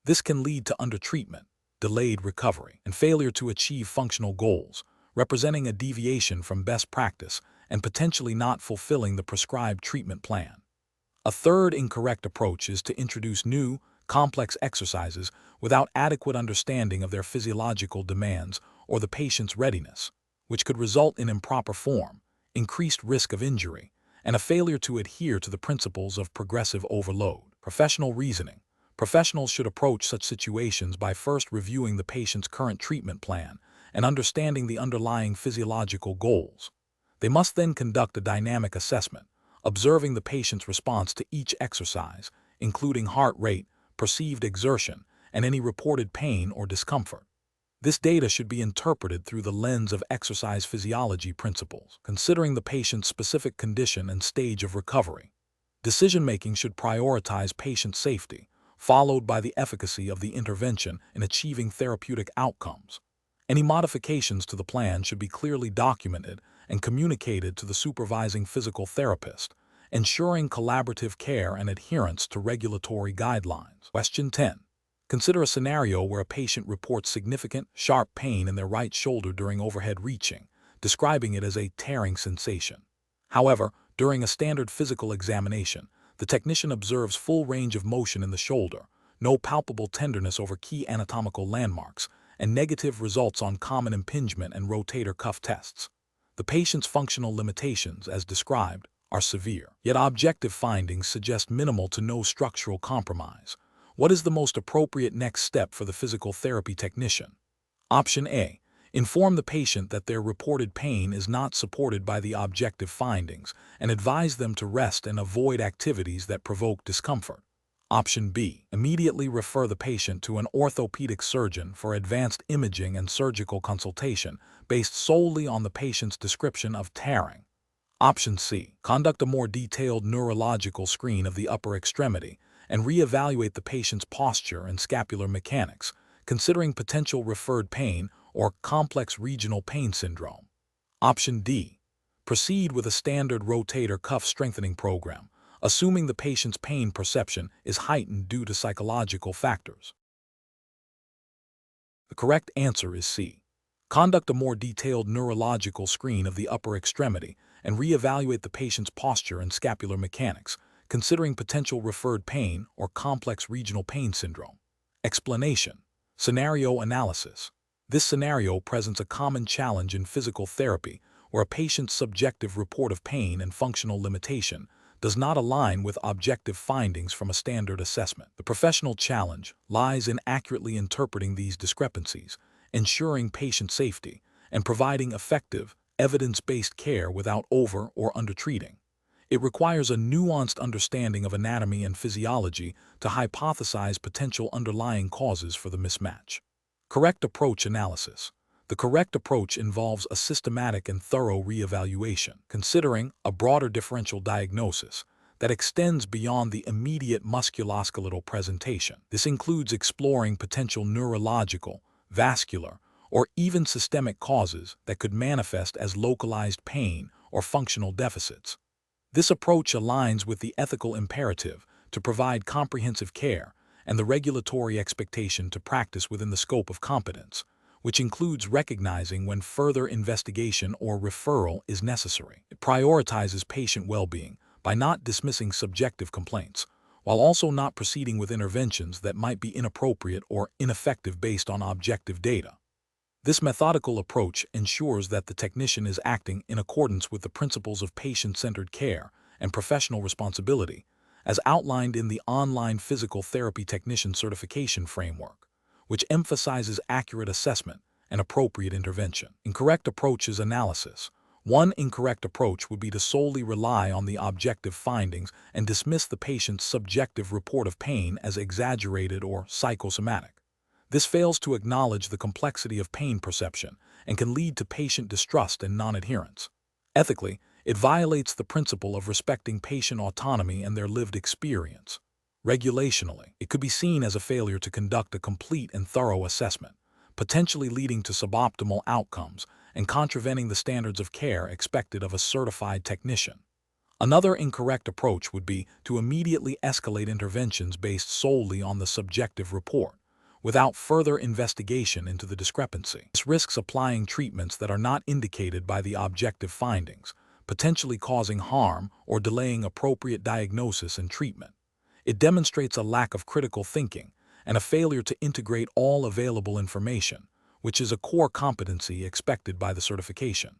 This can lead to undertreatment, delayed recovery, and failure to achieve functional goals, representing a deviation from best practice and potentially not fulfilling the prescribed treatment plan. A third incorrect approach is to introduce new, complex exercises without adequate understanding of their physiological demands or the patient's readiness, which could result in improper form, increased risk of injury, and a failure to adhere to the principles of progressive overload. Professional reasoning. Professionals should approach such situations by first reviewing the patient's current treatment plan and understanding the underlying physiological goals. They must then conduct a dynamic assessment, observing the patient's response to each exercise, including heart rate, perceived exertion, and any reported pain or discomfort. This data should be interpreted through the lens of exercise physiology principles, considering the patient's specific condition and stage of recovery. Decision-making should prioritize patient safety, followed by the efficacy of the intervention in achieving therapeutic outcomes. Any modifications to the plan should be clearly documented and communicated to the supervising physical therapist, ensuring collaborative care and adherence to regulatory guidelines. Question 10. Consider a scenario where a patient reports significant, sharp pain in their right shoulder during overhead reaching, describing it as a tearing sensation. However, during a standard physical examination, the technician observes full range of motion in the shoulder, no palpable tenderness over key anatomical landmarks, and negative results on common impingement and rotator cuff tests. The patient's functional limitations, as described, are severe, yet objective findings suggest minimal to no structural compromise. What is the most appropriate next step for the physical therapy technician? Option A. Inform the patient that their reported pain is not supported by the objective findings and advise them to rest and avoid activities that provoke discomfort. Option B. Immediately refer the patient to an orthopedic surgeon for advanced imaging and surgical consultation based solely on the patient's description of tearing. Option C. Conduct a more detailed neurological screen of the upper extremity and reevaluate the patient's posture and scapular mechanics, considering potential referred pain or complex regional pain syndrome. Option D. Proceed with a standard rotator cuff strengthening program, assuming the patient's pain perception is heightened due to psychological factors. The correct answer is C. Conduct a more detailed neurological screen of the upper extremity and reevaluate the patient's posture and scapular mechanics, considering potential referred pain or complex regional pain syndrome. Explanation. Scenario analysis. This scenario presents a common challenge in physical therapy where a patient's subjective report of pain and functional limitation does not align with objective findings from a standard assessment. The professional challenge lies in accurately interpreting these discrepancies, ensuring patient safety, and providing effective, evidence-based care without over- or undertreating. It requires a nuanced understanding of anatomy and physiology to hypothesize potential underlying causes for the mismatch. Correct approach analysis. The correct approach involves a systematic and thorough reevaluation, considering a broader differential diagnosis that extends beyond the immediate musculoskeletal presentation. This includes exploring potential neurological, vascular, or even systemic causes that could manifest as localized pain or functional deficits. This approach aligns with the ethical imperative to provide comprehensive care and the regulatory expectation to practice within the scope of competence, which includes recognizing when further investigation or referral is necessary. It prioritizes patient well-being by not dismissing subjective complaints, while also not proceeding with interventions that might be inappropriate or ineffective based on objective data. This methodical approach ensures that the technician is acting in accordance with the principles of patient-centered care and professional responsibility, as outlined in the online physical therapy technician certification framework, which emphasizes accurate assessment and appropriate intervention. Incorrect approaches analysis. One incorrect approach would be to solely rely on the objective findings and dismiss the patient's subjective report of pain as exaggerated or psychosomatic. This fails to acknowledge the complexity of pain perception and can lead to patient distrust and non-adherence. Ethically, it violates the principle of respecting patient autonomy and their lived experience. Regulationally, it could be seen as a failure to conduct a complete and thorough assessment, potentially leading to suboptimal outcomes and contravening the standards of care expected of a certified technician. Another incorrect approach would be to immediately escalate interventions based solely on the subjective report, without further investigation into the discrepancy. This risks applying treatments that are not indicated by the objective findings, potentially causing harm or delaying appropriate diagnosis and treatment. It demonstrates a lack of critical thinking and a failure to integrate all available information, which is a core competency expected by the certification.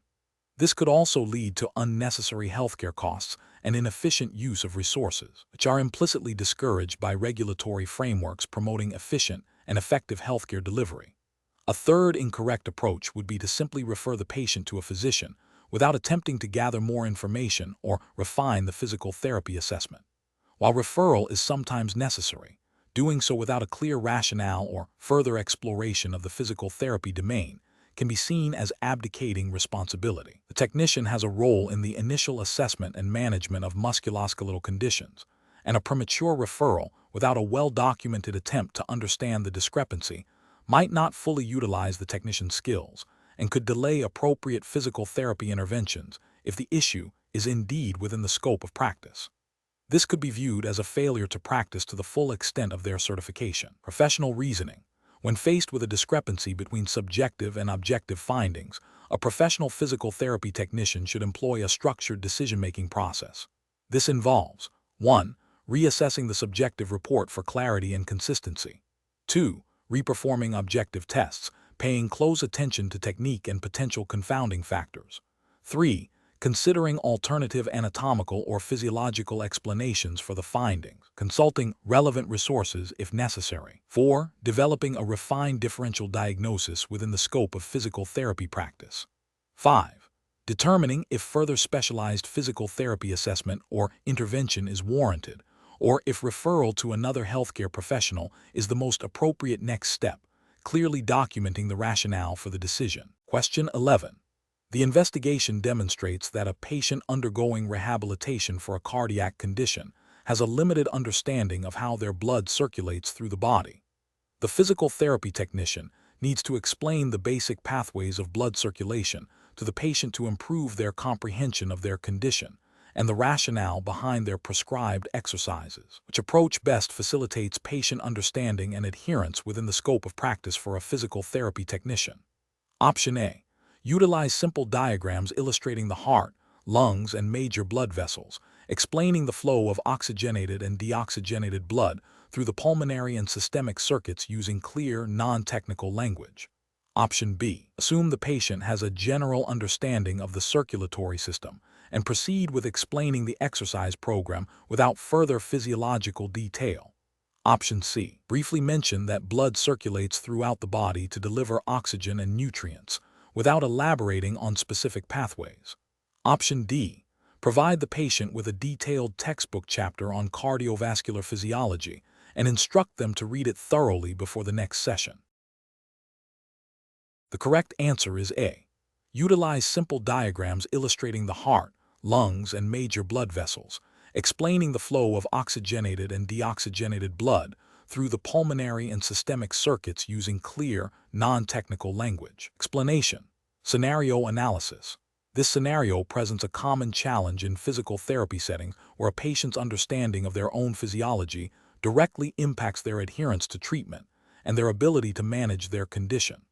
This could also lead to unnecessary healthcare costs and inefficient use of resources, which are implicitly discouraged by regulatory frameworks promoting efficient and effective healthcare delivery. A third incorrect approach would be to simply refer the patient to a physician without attempting to gather more information or refine the physical therapy assessment. While referral is sometimes necessary, doing so without a clear rationale or further exploration of the physical therapy domain can be seen as abdicating responsibility. The technician has a role in the initial assessment and management of musculoskeletal conditions, and a premature referral without a well-documented attempt to understand the discrepancy might not fully utilize the technician's skills and could delay appropriate physical therapy interventions if the issue is indeed within the scope of practice. This could be viewed as a failure to practice to the full extent of their certification. Professional reasoning. When faced with a discrepancy between subjective and objective findings, a professional physical therapy technician should employ a structured decision-making process. This involves 1. Reassessing the subjective report for clarity and consistency. 2. Reperforming objective tests, paying close attention to technique and potential confounding factors. 3. Considering alternative anatomical or physiological explanations for the findings, consulting relevant resources if necessary. 4. Developing a refined differential diagnosis within the scope of physical therapy practice. 5. Determining if further specialized physical therapy assessment or intervention is warranted, or if referral to another healthcare professional is the most appropriate next step, clearly documenting the rationale for the decision. Question 11. The investigation demonstrates that a patient undergoing rehabilitation for a cardiac condition has a limited understanding of how their blood circulates through the body. The physical therapy technician needs to explain the basic pathways of blood circulation to the patient to improve their comprehension of their condition and the rationale behind their prescribed exercises, which approach best facilitates patient understanding and adherence within the scope of practice for a physical therapy technician. Option A. Utilize simple diagrams illustrating the heart, lungs, and major blood vessels, explaining the flow of oxygenated and deoxygenated blood through the pulmonary and systemic circuits using clear, non-technical language. Option B. Assume the patient has a general understanding of the circulatory system and proceed with explaining the exercise program without further physiological detail. Option C. Briefly mention that blood circulates throughout the body to deliver oxygen and nutrients, without elaborating on specific pathways. Option D. Provide the patient with a detailed textbook chapter on cardiovascular physiology and instruct them to read it thoroughly before the next session. The correct answer is A. Utilize simple diagrams illustrating the heart, lungs, and major blood vessels, explaining the flow of oxygenated and deoxygenated blood through the pulmonary and systemic circuits using clear, non-technical language. Explanation. Scenario analysis. This scenario presents a common challenge in physical therapy settings where a patient's understanding of their own physiology directly impacts their adherence to treatment and their ability to manage their condition.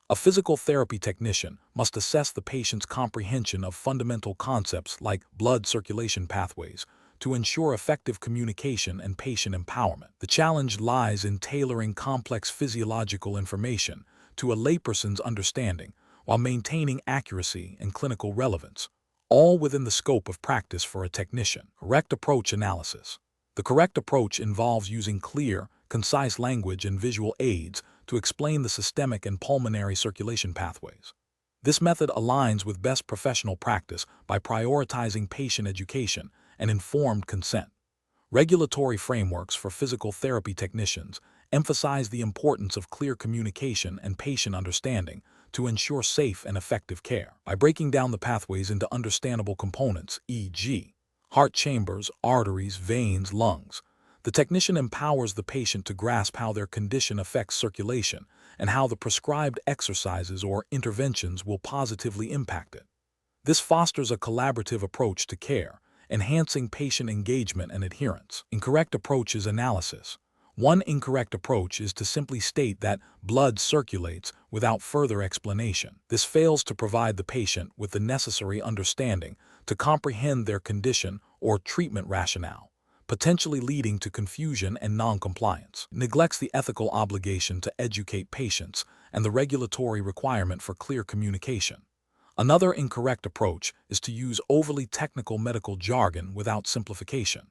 A physical therapy technician must assess the patient's comprehension of fundamental concepts like blood circulation pathways to ensure effective communication and patient empowerment. The challenge lies in tailoring complex physiological information to a layperson's understanding while maintaining accuracy and clinical relevance, all within the scope of practice for a technician. Correct approach analysis. The correct approach involves using clear, concise language and visual aids to explain the systemic and pulmonary circulation pathways. This method aligns with best professional practice by prioritizing patient education and informed consent. Regulatory frameworks for physical therapy technicians emphasize the importance of clear communication and patient understanding to ensure safe and effective care. By breaking down the pathways into understandable components, e.g., heart chambers, arteries, veins, lungs, the technician empowers the patient to grasp how their condition affects circulation and how the prescribed exercises or interventions will positively impact it. This fosters a collaborative approach to care, enhancing patient engagement and adherence. Incorrect approach is analysis. One incorrect approach is to simply state that blood circulates without further explanation. This fails to provide the patient with the necessary understanding to comprehend their condition or treatment rationale, potentially leading to confusion and non-compliance. It neglects the ethical obligation to educate patients and the regulatory requirement for clear communication. Another incorrect approach is to use overly technical medical jargon without simplification.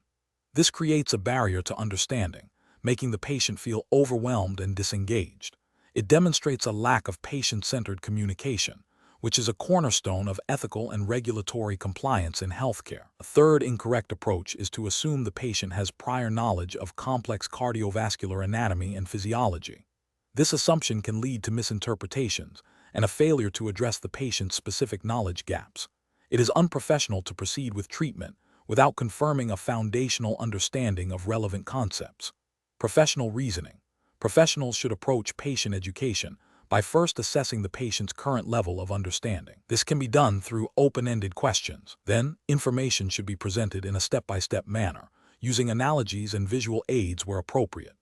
This creates a barrier to understanding, making the patient feel overwhelmed and disengaged. It demonstrates a lack of patient-centered communication, which is a cornerstone of ethical and regulatory compliance in healthcare. A third incorrect approach is to assume the patient has prior knowledge of complex cardiovascular anatomy and physiology. This assumption can lead to misinterpretations and a failure to address the patient's specific knowledge gaps. It is unprofessional to proceed with treatment without confirming a foundational understanding of relevant concepts. Professional reasoning. Professionals should approach patient education by first assessing the patient's current level of understanding. This can be done through open-ended questions. Then, information should be presented in a step-by-step manner, using analogies and visual aids where appropriate.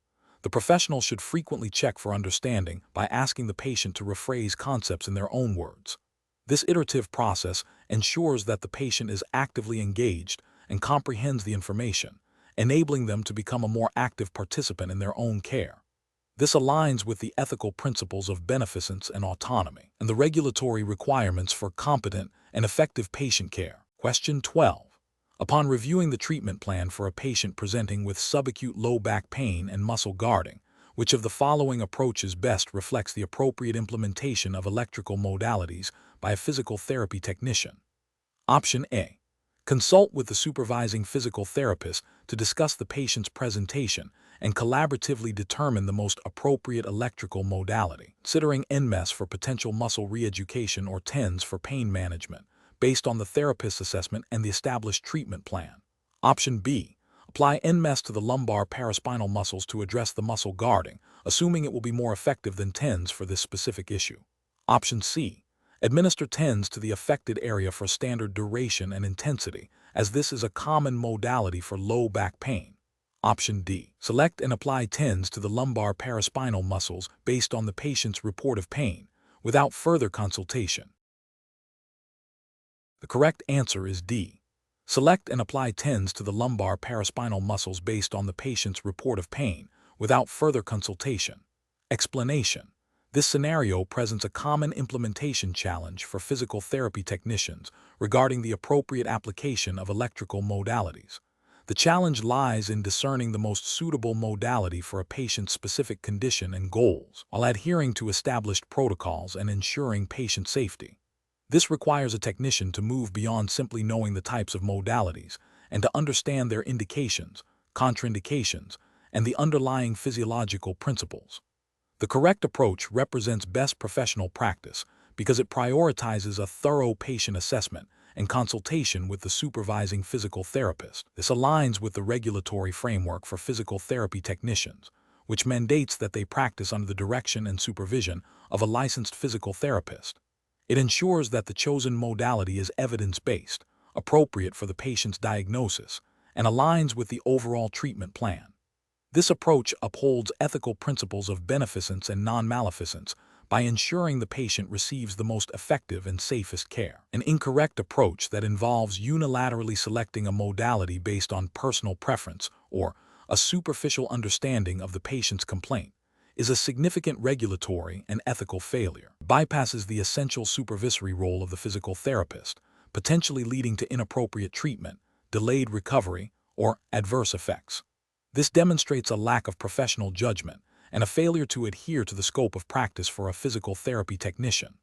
The professional should frequently check for understanding by asking the patient to rephrase concepts in their own words. This iterative process ensures that the patient is actively engaged and comprehends the information, enabling them to become a more active participant in their own care. This aligns with the ethical principles of beneficence and autonomy, and the regulatory requirements for competent and effective patient care. Question 12. Upon reviewing the treatment plan for a patient presenting with subacute low back pain and muscle guarding, which of the following approaches best reflects the appropriate implementation of electrical modalities by a physical therapy technician? Option A. Consult with the supervising physical therapist to discuss the patient's presentation and collaboratively determine the most appropriate electrical modality, considering NMES for potential muscle re-education or TENS for pain management, based on the therapist's assessment and the established treatment plan. Option B. Apply NMES to the lumbar paraspinal muscles to address the muscle guarding, assuming it will be more effective than TENS for this specific issue. Option C. Administer TENS to the affected area for standard duration and intensity, as this is a common modality for low back pain. Option D. Select and apply TENS to the lumbar paraspinal muscles based on the patient's report of pain, without further consultation. The correct answer is D. Select and apply TENS to the lumbar paraspinal muscles based on the patient's report of pain, without further consultation. Explanation. This scenario presents a common implementation challenge for physical therapy technicians regarding the appropriate application of electrical modalities. The challenge lies in discerning the most suitable modality for a patient's specific condition and goals, while adhering to established protocols and ensuring patient safety. This requires a technician to move beyond simply knowing the types of modalities and to understand their indications, contraindications, and the underlying physiological principles. The correct approach represents best professional practice because it prioritizes a thorough patient assessment and consultation with the supervising physical therapist. This aligns with the regulatory framework for physical therapy technicians, which mandates that they practice under the direction and supervision of a licensed physical therapist. It ensures that the chosen modality is evidence-based, appropriate for the patient's diagnosis, and aligns with the overall treatment plan. This approach upholds ethical principles of beneficence and non-maleficence by ensuring the patient receives the most effective and safest care. An incorrect approach that involves unilaterally selecting a modality based on personal preference or a superficial understanding of the patient's complaint is a significant regulatory and ethical failure. It bypasses the essential supervisory role of the physical therapist, potentially leading to inappropriate treatment, delayed recovery, or adverse effects. This demonstrates a lack of professional judgment and a failure to adhere to the scope of practice for a physical therapy technician.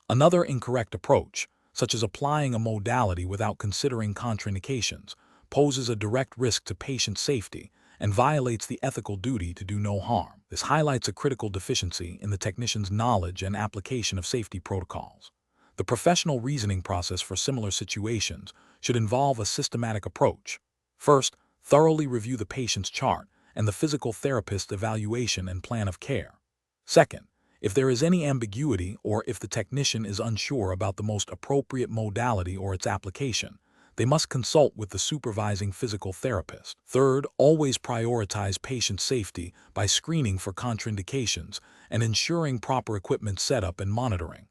Another incorrect approach, such as applying a modality without considering contraindications, poses a direct risk to patient safety and violates the ethical duty to do no harm. This highlights a critical deficiency in the technician's knowledge and application of safety protocols. The professional reasoning process for similar situations should involve a systematic approach. First, thoroughly review the patient's chart and the physical therapist's evaluation and plan of care. Second, if there is any ambiguity or if the technician is unsure about the most appropriate modality or its application, they must consult with the supervising physical therapist. Third, always prioritize patient safety by screening for contraindications and ensuring proper equipment setup and monitoring.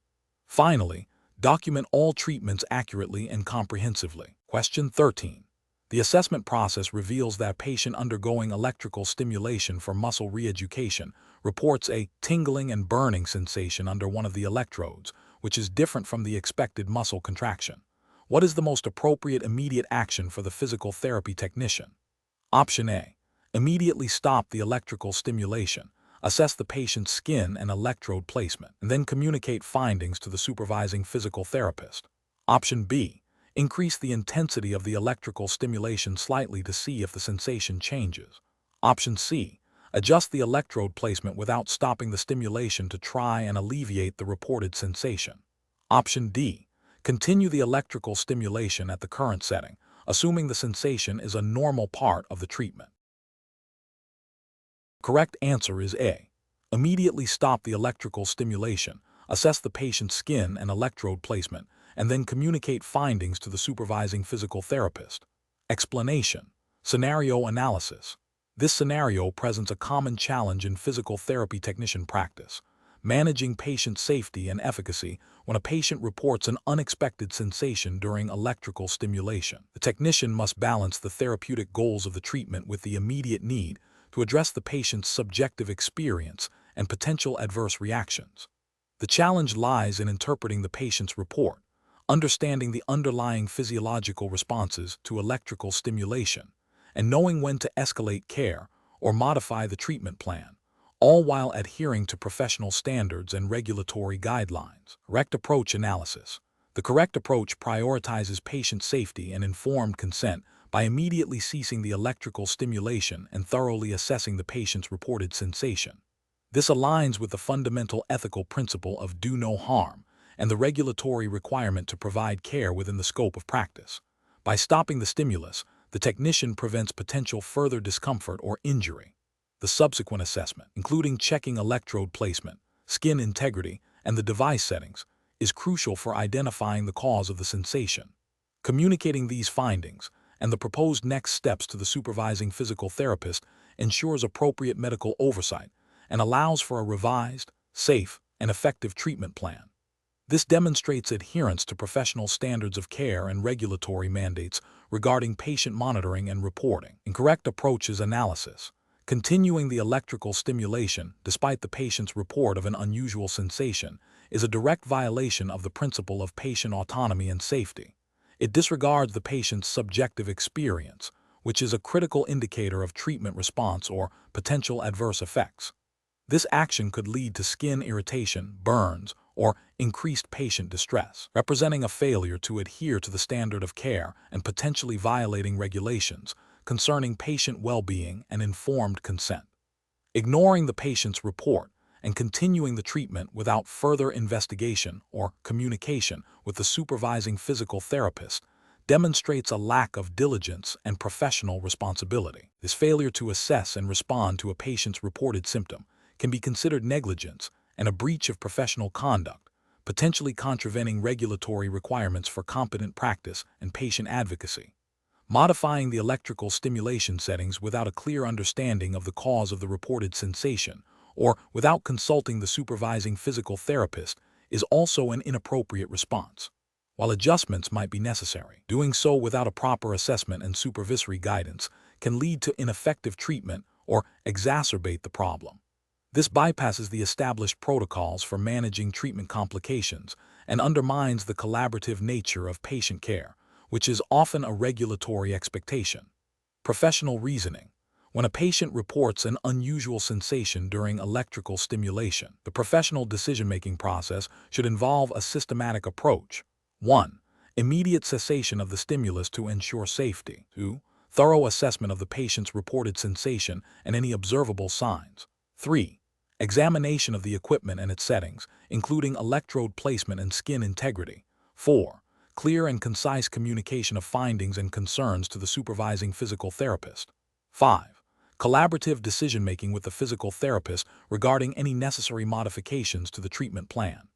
Finally, document all treatments accurately and comprehensively. Question 13. The assessment process reveals that a patient undergoing electrical stimulation for muscle re-education reports a tingling and burning sensation under one of the electrodes, which is different from the expected muscle contraction. What is the most appropriate immediate action for the physical therapy technician? Option A. Immediately stop the electrical stimulation, assess the patient's skin and electrode placement, and then communicate findings to the supervising physical therapist. Option B. Increase the intensity of the electrical stimulation slightly to see if the sensation changes. Option C. Adjust the electrode placement without stopping the stimulation to try and alleviate the reported sensation. Option D. Continue the electrical stimulation at the current setting, assuming the sensation is a normal part of the treatment. Correct answer is A. Immediately stop the electrical stimulation, assess the patient's skin and electrode placement, and then communicate findings to the supervising physical therapist. Explanation. Scenario analysis. This scenario presents a common challenge in physical therapy technician practice: managing patient safety and efficacy when a patient reports an unexpected sensation during electrical stimulation. The technician must balance the therapeutic goals of the treatment with the immediate need to address the patient's subjective experience and potential adverse reactions. The challenge lies in interpreting the patient's report, understanding the underlying physiological responses to electrical stimulation, and knowing when to escalate care or modify the treatment plan, all while adhering to professional standards and regulatory guidelines. Correct approach analysis. The correct approach prioritizes patient safety and informed consent by immediately ceasing the electrical stimulation and thoroughly assessing the patient's reported sensation. This aligns with the fundamental ethical principle of do no harm and the regulatory requirement to provide care within the scope of practice. By stopping the stimulus, the technician prevents potential further discomfort or injury. The subsequent assessment, including checking electrode placement, skin integrity, and the device settings, is crucial for identifying the cause of the sensation. Communicating these findings and the proposed next steps to the supervising physical therapist ensures appropriate medical oversight and allows for a revised, safe, and effective treatment plan. This demonstrates adherence to professional standards of care and regulatory mandates regarding patient monitoring and reporting. Incorrect approach is analysis. Continuing the electrical stimulation, despite the patient's report of an unusual sensation, is a direct violation of the principle of patient autonomy and safety. It disregards the patient's subjective experience, which is a critical indicator of treatment response or potential adverse effects. This action could lead to skin irritation, burns, or increased patient distress, representing a failure to adhere to the standard of care and potentially violating regulations concerning patient well-being and informed consent. Ignoring the patient's report and continuing the treatment without further investigation or communication with the supervising physical therapist demonstrates a lack of diligence and professional responsibility. This failure to assess and respond to a patient's reported symptom can be considered negligence and a breach of professional conduct, potentially contravening regulatory requirements for competent practice and patient advocacy. Modifying the electrical stimulation settings without a clear understanding of the cause of the reported sensation or without consulting the supervising physical therapist is also an inappropriate response. While adjustments might be necessary, doing so without a proper assessment and supervisory guidance can lead to ineffective treatment or exacerbate the problem. This bypasses the established protocols for managing treatment complications and undermines the collaborative nature of patient care, which is often a regulatory expectation. Professional reasoning. When a patient reports an unusual sensation during electrical stimulation, the professional decision-making process should involve a systematic approach. 1. Immediate cessation of the stimulus to ensure safety. 2. Thorough assessment of the patient's reported sensation and any observable signs. 3. Examination of the equipment and its settings, including electrode placement and skin integrity. 4. Clear and concise communication of findings and concerns to the supervising physical therapist. 5. Collaborative decision-making with the physical therapist regarding any necessary modifications to the treatment plan.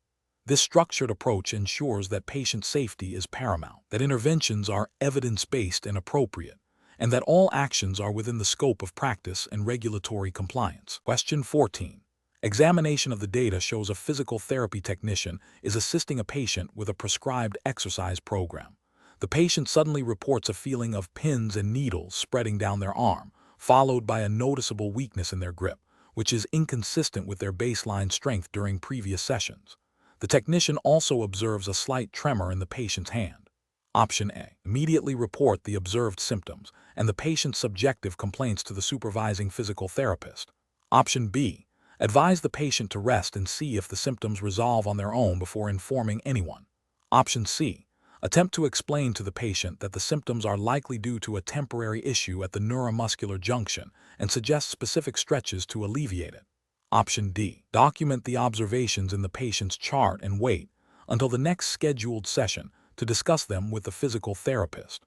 This structured approach ensures that patient safety is paramount, that interventions are evidence-based and appropriate, and that all actions are within the scope of practice and regulatory compliance. Question 14. Examination of the data shows a physical therapy technician is assisting a patient with a prescribed exercise program. The patient suddenly reports a feeling of pins and needles spreading down their arm, followed by a noticeable weakness in their grip, which is inconsistent with their baseline strength during previous sessions. The technician also observes a slight tremor in the patient's hand. Option A. Immediately report the observed symptoms and the patient's subjective complaints to the supervising physical therapist. Option B. Advise the patient to rest and see if the symptoms resolve on their own before informing anyone. Option C. Attempt to explain to the patient that the symptoms are likely due to a temporary issue at the neuromuscular junction and suggest specific stretches to alleviate it. Option D. Document the observations in the patient's chart and wait until the next scheduled session to discuss them with the physical therapist.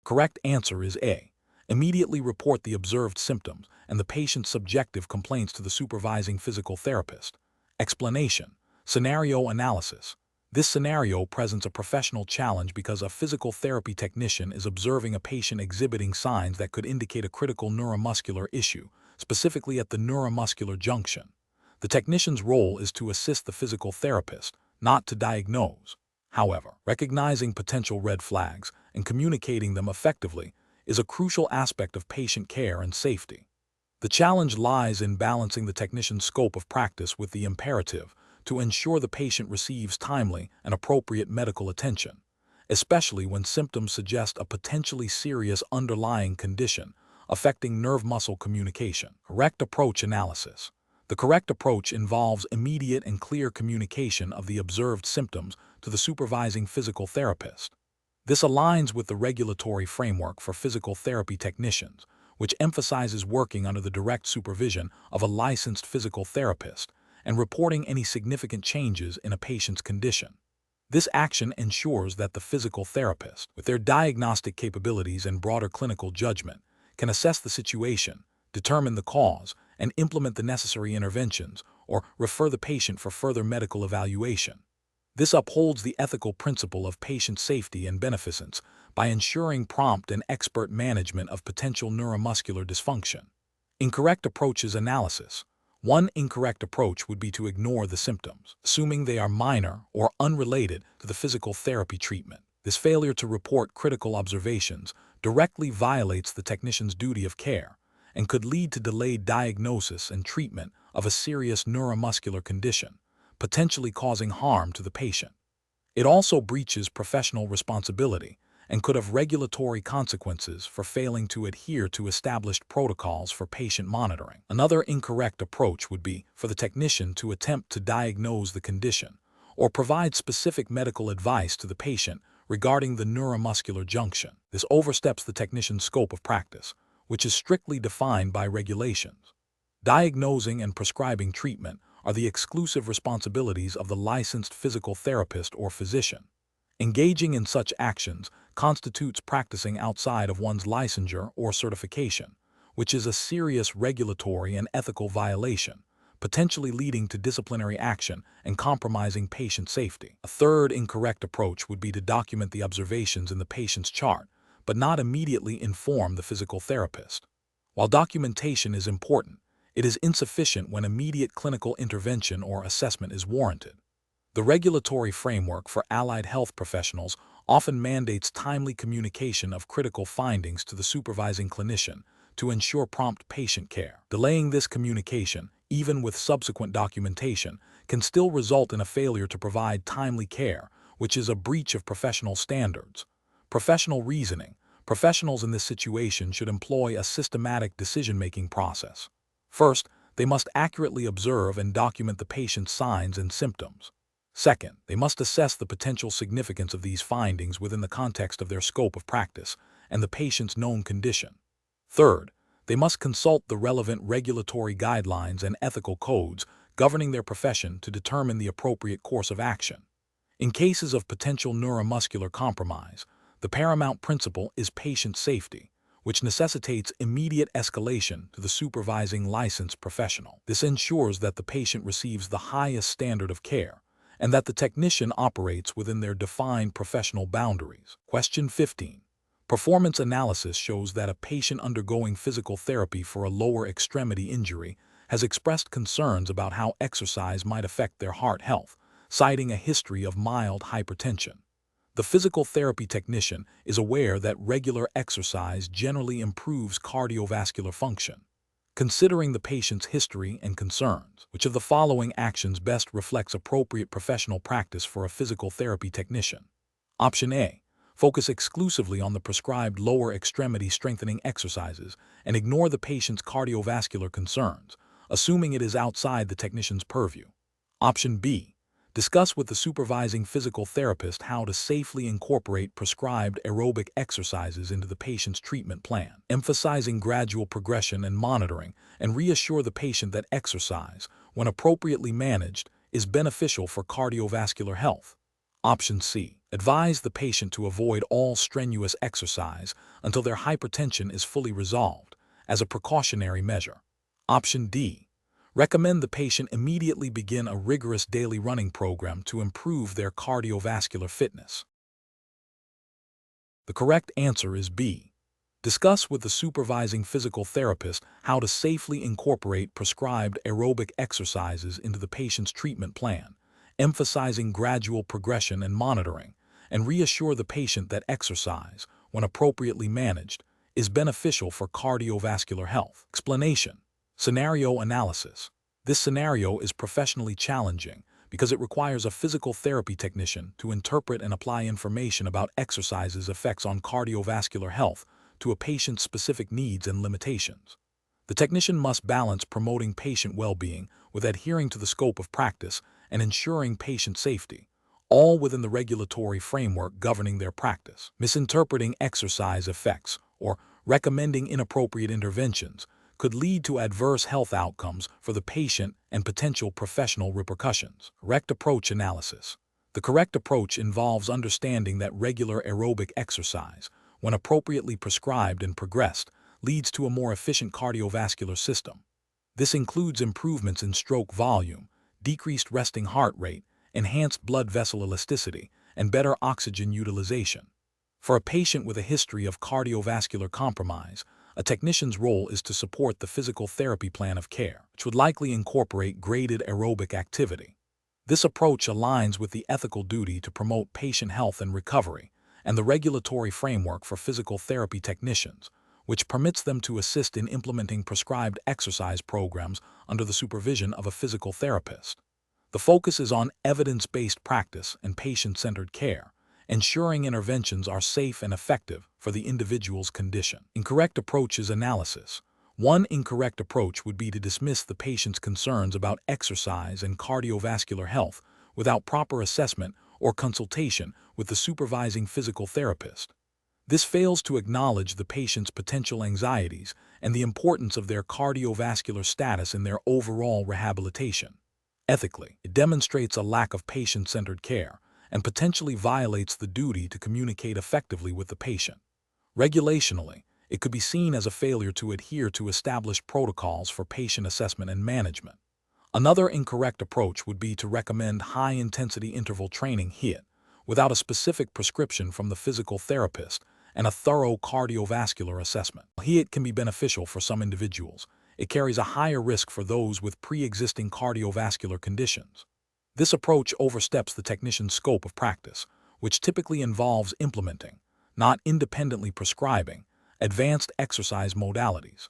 Correct answer is A. Immediately report the observed symptoms and the patient's subjective complaints to the supervising physical therapist. Explanation. Scenario analysis. This scenario presents a professional challenge because a physical therapy technician is observing a patient exhibiting signs that could indicate a critical neuromuscular issue, specifically at the neuromuscular junction. The technician's role is to assist the physical therapist, not to diagnose. However, recognizing potential red flags and communicating them effectively is a crucial aspect of patient care and safety. The challenge lies in balancing the technician's scope of practice with the imperative to ensure the patient receives timely and appropriate medical attention, especially when symptoms suggest a potentially serious underlying condition affecting nerve-muscle communication. Correct approach analysis. The correct approach involves immediate and clear communication of the observed symptoms to the supervising physical therapist. This aligns with the regulatory framework for physical therapy technicians, which emphasizes working under the direct supervision of a licensed physical therapist and reporting any significant changes in a patient's condition. This action ensures that the physical therapist, with their diagnostic capabilities and broader clinical judgment, can assess the situation, determine the cause, and implement the necessary interventions or refer the patient for further medical evaluation. This upholds the ethical principle of patient safety and beneficence by ensuring prompt and expert management of potential neuromuscular dysfunction. Incorrect approaches analysis. One incorrect approach would be to ignore the symptoms, assuming they are minor or unrelated to the physical therapy treatment. This failure to report critical observations directly violates the technician's duty of care and could lead to delayed diagnosis and treatment of a serious neuromuscular condition, potentially causing harm to the patient. It also breaches professional responsibility and could have regulatory consequences for failing to adhere to established protocols for patient monitoring. Another incorrect approach would be for the technician to attempt to diagnose the condition or provide specific medical advice to the patient regarding the neuromuscular junction. This oversteps the technician's scope of practice, which is strictly defined by regulations. Diagnosing and prescribing treatment are the exclusive responsibilities of the licensed physical therapist or physician. Engaging in such actions constitutes practicing outside of one's licensure or certification, which is a serious regulatory and ethical violation, potentially leading to disciplinary action and compromising patient safety. A third incorrect approach would be to document the observations in the patient's chart, but not immediately inform the physical therapist. While documentation is important, it is insufficient when immediate clinical intervention or assessment is warranted. The regulatory framework for allied health professionals often mandates timely communication of critical findings to the supervising clinician to ensure prompt patient care. Delaying this communication, even with subsequent documentation, can still result in a failure to provide timely care, which is a breach of professional standards. Professional reasoning. Professionals in this situation should employ a systematic decision-making process. First, they must accurately observe and document the patient's signs and symptoms. Second, they must assess the potential significance of these findings within the context of their scope of practice and the patient's known condition. Third, they must consult the relevant regulatory guidelines and ethical codes governing their profession to determine the appropriate course of action. In cases of potential neuromuscular compromise, the paramount principle is patient safety, which necessitates immediate escalation to the supervising licensed professional. This ensures that the patient receives the highest standard of care and that the technician operates within their defined professional boundaries. Question 15. Performance analysis shows that a patient undergoing physical therapy for a lower extremity injury has expressed concerns about how exercise might affect their heart health, citing a history of mild hypertension. The physical therapy technician is aware that regular exercise generally improves cardiovascular function. Considering the patient's history and concerns, which of the following actions best reflects appropriate professional practice for a physical therapy technician? Option A. Focus exclusively on the prescribed lower extremity strengthening exercises and ignore the patient's cardiovascular concerns, assuming it is outside the technician's purview. Option B. Discuss with the supervising physical therapist how to safely incorporate prescribed aerobic exercises into the patient's treatment plan, emphasizing gradual progression and monitoring, and reassure the patient that exercise, when appropriately managed, is beneficial for cardiovascular health. Option C. Advise the patient to avoid all strenuous exercise until their hypertension is fully resolved, as a precautionary measure. Option D. Recommend the patient immediately begin a rigorous daily running program to improve their cardiovascular fitness. The correct answer is B. Discuss with the supervising physical therapist how to safely incorporate prescribed aerobic exercises into the patient's treatment plan, emphasizing gradual progression and monitoring, and reassure the patient that exercise, when appropriately managed, is beneficial for cardiovascular health. Explanation. Scenario analysis. This scenario is professionally challenging because it requires a physical therapy technician to interpret and apply information about exercise's effects on cardiovascular health to a patient's specific needs and limitations. The technician must balance promoting patient well-being with adhering to the scope of practice and ensuring patient safety, all within the regulatory framework governing their practice. Misinterpreting exercise effects or recommending inappropriate interventions could lead to adverse health outcomes for the patient and potential professional repercussions. Correct approach analysis. The correct approach involves understanding that regular aerobic exercise, when appropriately prescribed and progressed, leads to a more efficient cardiovascular system. This includes improvements in stroke volume, decreased resting heart rate, enhanced blood vessel elasticity, and better oxygen utilization. For a patient with a history of cardiovascular compromise, a technician's role is to support the physical therapy plan of care, which would likely incorporate graded aerobic activity. This approach aligns with the ethical duty to promote patient health and recovery and the regulatory framework for physical therapy technicians, which permits them to assist in implementing prescribed exercise programs under the supervision of a physical therapist. The focus is on evidence-based practice and patient-centered care, ensuring interventions are safe and effective for the individual's condition. Incorrect approach is analysis. One incorrect approach would be to dismiss the patient's concerns about exercise and cardiovascular health without proper assessment or consultation with the supervising physical therapist. This fails to acknowledge the patient's potential anxieties and the importance of their cardiovascular status in their overall rehabilitation. Ethically, it demonstrates a lack of patient-centered care and potentially violates the duty to communicate effectively with the patient. Regulationally, it could be seen as a failure to adhere to established protocols for patient assessment and management. Another incorrect approach would be to recommend high-intensity interval training HIIT without a specific prescription from the physical therapist and a thorough cardiovascular assessment. While HIIT can be beneficial for some individuals, it carries a higher risk for those with pre-existing cardiovascular conditions. This approach oversteps the technician's scope of practice, which typically involves implementing, not independently prescribing, advanced exercise modalities.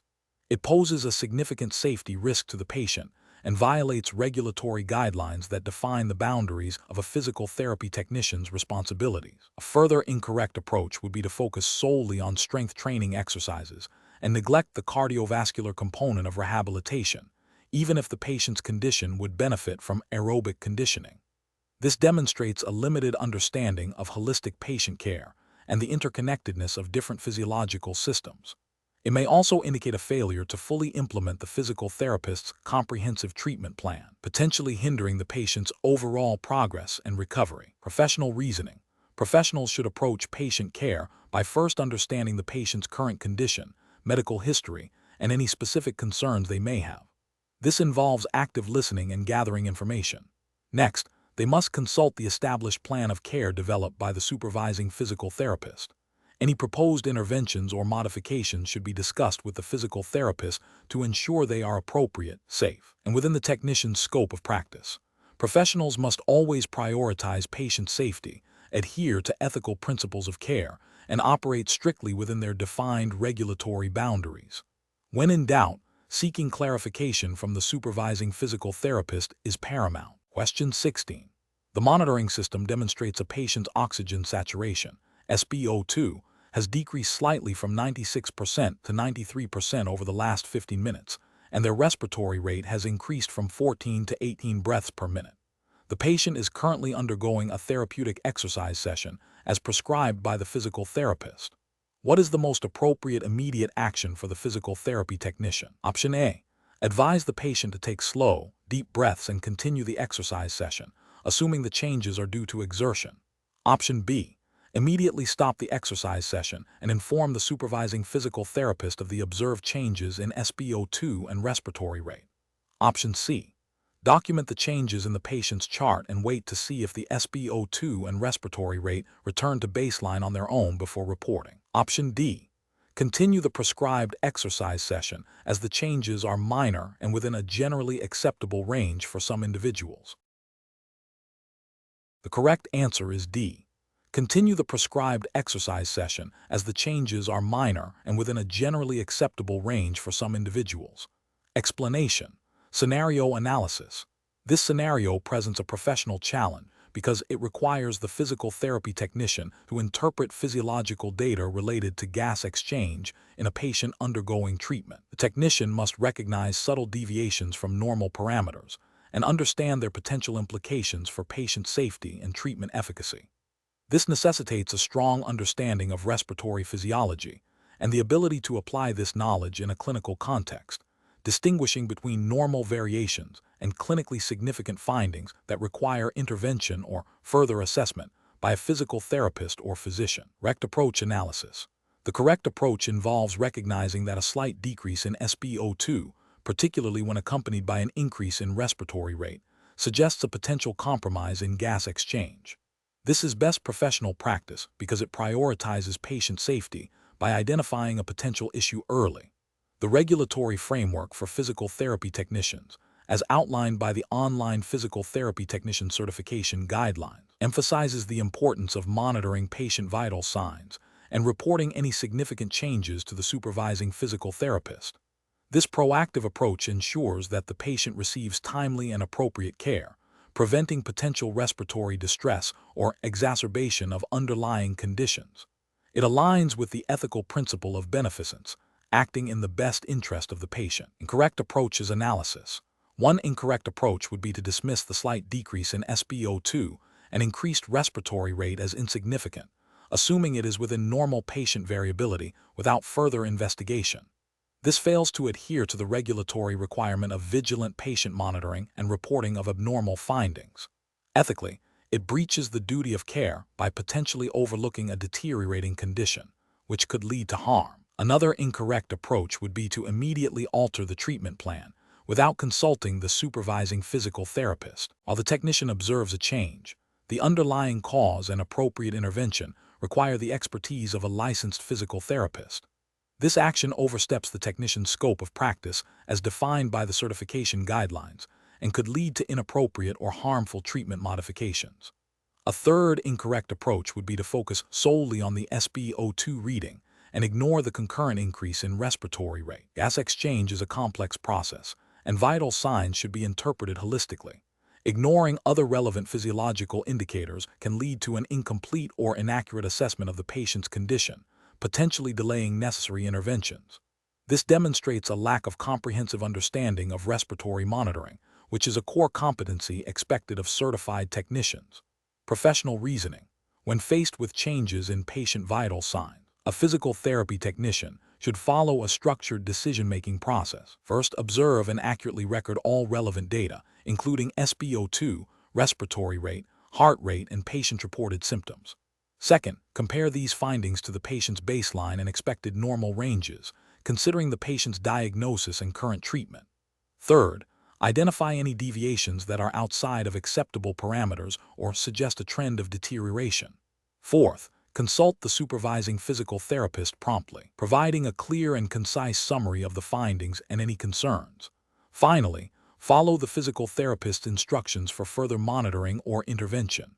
It poses a significant safety risk to the patient and violates regulatory guidelines that define the boundaries of a physical therapy technician's responsibilities. A further incorrect approach would be to focus solely on strength training exercises and neglect the cardiovascular component of rehabilitation, even if the patient's condition would benefit from aerobic conditioning. This demonstrates a limited understanding of holistic patient care and the interconnectedness of different physiological systems. It may also indicate a failure to fully implement the physical therapist's comprehensive treatment plan, potentially hindering the patient's overall progress and recovery. Professional reasoning. Professionals should approach patient care by first understanding the patient's current condition, medical history, and any specific concerns they may have. This involves active listening and gathering information. Next, they must consult the established plan of care developed by the supervising physical therapist. Any proposed interventions or modifications should be discussed with the physical therapist to ensure they are appropriate, safe, and within the technician's scope of practice. Professionals must always prioritize patient safety, adhere to ethical principles of care, and operate strictly within their defined regulatory boundaries. When in doubt, seeking clarification from the supervising physical therapist is paramount. Question 16. The monitoring system demonstrates a patient's oxygen saturation, SpO2, has decreased slightly from 96% to 93% over the last 15 minutes, and their respiratory rate has increased from 14 to 18 breaths per minute. The patient is currently undergoing a therapeutic exercise session as prescribed by the physical therapist. What is the most appropriate immediate action for the physical therapy technician? Option A. Advise the patient to take slow, deep breaths and continue the exercise session, assuming the changes are due to exertion. Option B. Immediately stop the exercise session and inform the supervising physical therapist of the observed changes in SpO2 and respiratory rate. Option C. Document the changes in the patient's chart and wait to see if the SpO2 and respiratory rate return to baseline on their own before reporting. Option D. Continue the prescribed exercise session as the changes are minor and within a generally acceptable range for some individuals. The correct answer is D. Continue the prescribed exercise session as the changes are minor and within a generally acceptable range for some individuals. Explanation. Scenario analysis. This scenario presents a professional challenge because it requires the physical therapy technician to interpret physiological data related to gas exchange in a patient undergoing treatment. The technician must recognize subtle deviations from normal parameters and understand their potential implications for patient safety and treatment efficacy. This necessitates a strong understanding of respiratory physiology and the ability to apply this knowledge in a clinical context, distinguishing between normal variations and clinically significant findings that require intervention or further assessment by a physical therapist or physician. Correct approach analysis. The correct approach involves recognizing that a slight decrease in SpO2, particularly when accompanied by an increase in respiratory rate, suggests a potential compromise in gas exchange. This is best professional practice because it prioritizes patient safety by identifying a potential issue early. The regulatory framework for physical therapy technicians, as outlined by the Online Physical Therapy Technician Certification Guidelines, emphasizes the importance of monitoring patient vital signs and reporting any significant changes to the supervising physical therapist. This proactive approach ensures that the patient receives timely and appropriate care, preventing potential respiratory distress or exacerbation of underlying conditions. It aligns with the ethical principle of beneficence, acting in the best interest of the patient. Incorrect approach is analysis. One incorrect approach would be to dismiss the slight decrease in SpO2 and increased respiratory rate as insignificant, assuming it is within normal patient variability without further investigation. This fails to adhere to the regulatory requirement of vigilant patient monitoring and reporting of abnormal findings. Ethically, it breaches the duty of care by potentially overlooking a deteriorating condition, which could lead to harm. Another incorrect approach would be to immediately alter the treatment plan without consulting the supervising physical therapist. While the technician observes a change, the underlying cause and appropriate intervention require the expertise of a licensed physical therapist. This action oversteps the technician's scope of practice as defined by the certification guidelines and could lead to inappropriate or harmful treatment modifications. A third incorrect approach would be to focus solely on the SpO2 reading and ignore the concurrent increase in respiratory rate. Gas exchange is a complex process, and vital signs should be interpreted holistically. Ignoring other relevant physiological indicators can lead to an incomplete or inaccurate assessment of the patient's condition, potentially delaying necessary interventions. This demonstrates a lack of comprehensive understanding of respiratory monitoring, which is a core competency expected of certified technicians. Professional reasoning. When faced with changes in patient vital signs, a physical therapy technician should follow a structured decision-making process. First, observe and accurately record all relevant data, including SpO2, respiratory rate, heart rate, and patient-reported symptoms. Second, compare these findings to the patient's baseline and expected normal ranges, considering the patient's diagnosis and current treatment. Third, identify any deviations that are outside of acceptable parameters or suggest a trend of deterioration. Fourth, consult the supervising physical therapist promptly, providing a clear and concise summary of the findings and any concerns. Finally, follow the physical therapist's instructions for further monitoring or intervention.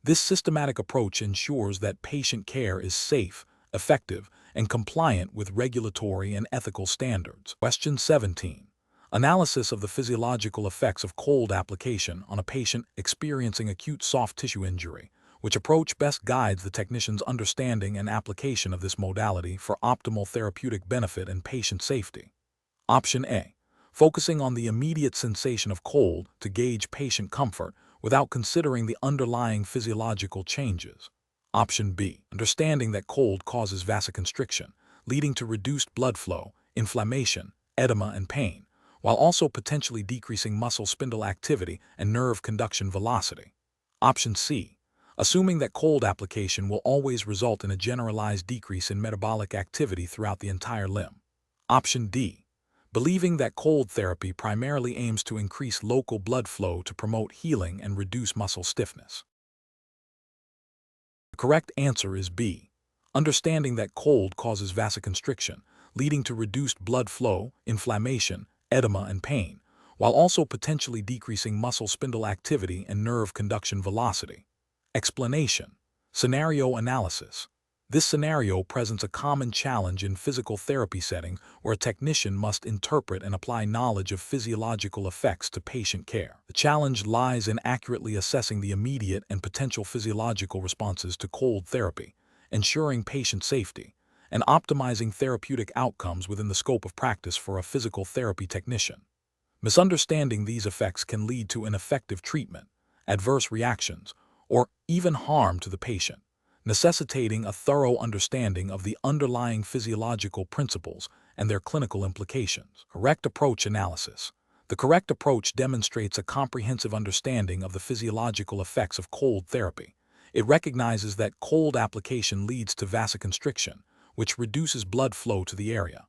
This systematic approach ensures that patient care is safe, effective, and compliant with regulatory and ethical standards. Question 17. Analysis of the physiological effects of cold application on a patient experiencing acute soft tissue injury. Which approach best guides the technician's understanding and application of this modality for optimal therapeutic benefit and patient safety? Option A. Focusing on the immediate sensation of cold to gauge patient comfort without considering the underlying physiological changes. Option B. Understanding that cold causes vasoconstriction, leading to reduced blood flow, inflammation, edema, and pain, while also potentially decreasing muscle spindle activity and nerve conduction velocity. Option C. Assuming that cold application will always result in a generalized decrease in metabolic activity throughout the entire limb. Option D. Believing that cold therapy primarily aims to increase local blood flow to promote healing and reduce muscle stiffness. The correct answer is B. Understanding that cold causes vasoconstriction, leading to reduced blood flow, inflammation, edema, and pain, while also potentially decreasing muscle spindle activity and nerve conduction velocity. Explanation. Scenario analysis. This scenario presents a common challenge in physical therapy settings where a technician must interpret and apply knowledge of physiological effects to patient care. The challenge lies in accurately assessing the immediate and potential physiological responses to cold therapy, ensuring patient safety, and optimizing therapeutic outcomes within the scope of practice for a physical therapy technician. Misunderstanding these effects can lead to ineffective treatment, adverse reactions, or even harm to the patient, necessitating a thorough understanding of the underlying physiological principles and their clinical implications. Correct approach analysis. The correct approach demonstrates a comprehensive understanding of the physiological effects of cold therapy. It recognizes that cold application leads to vasoconstriction, which reduces blood flow to the area.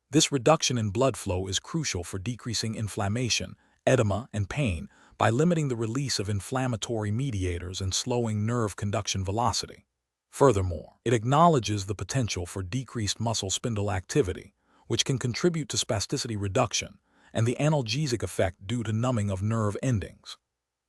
This reduction in blood flow is crucial for decreasing inflammation, edema, and pain by limiting the release of inflammatory mediators and slowing nerve conduction velocity. Furthermore, it acknowledges the potential for decreased muscle spindle activity, which can contribute to spasticity reduction and the analgesic effect due to numbing of nerve endings.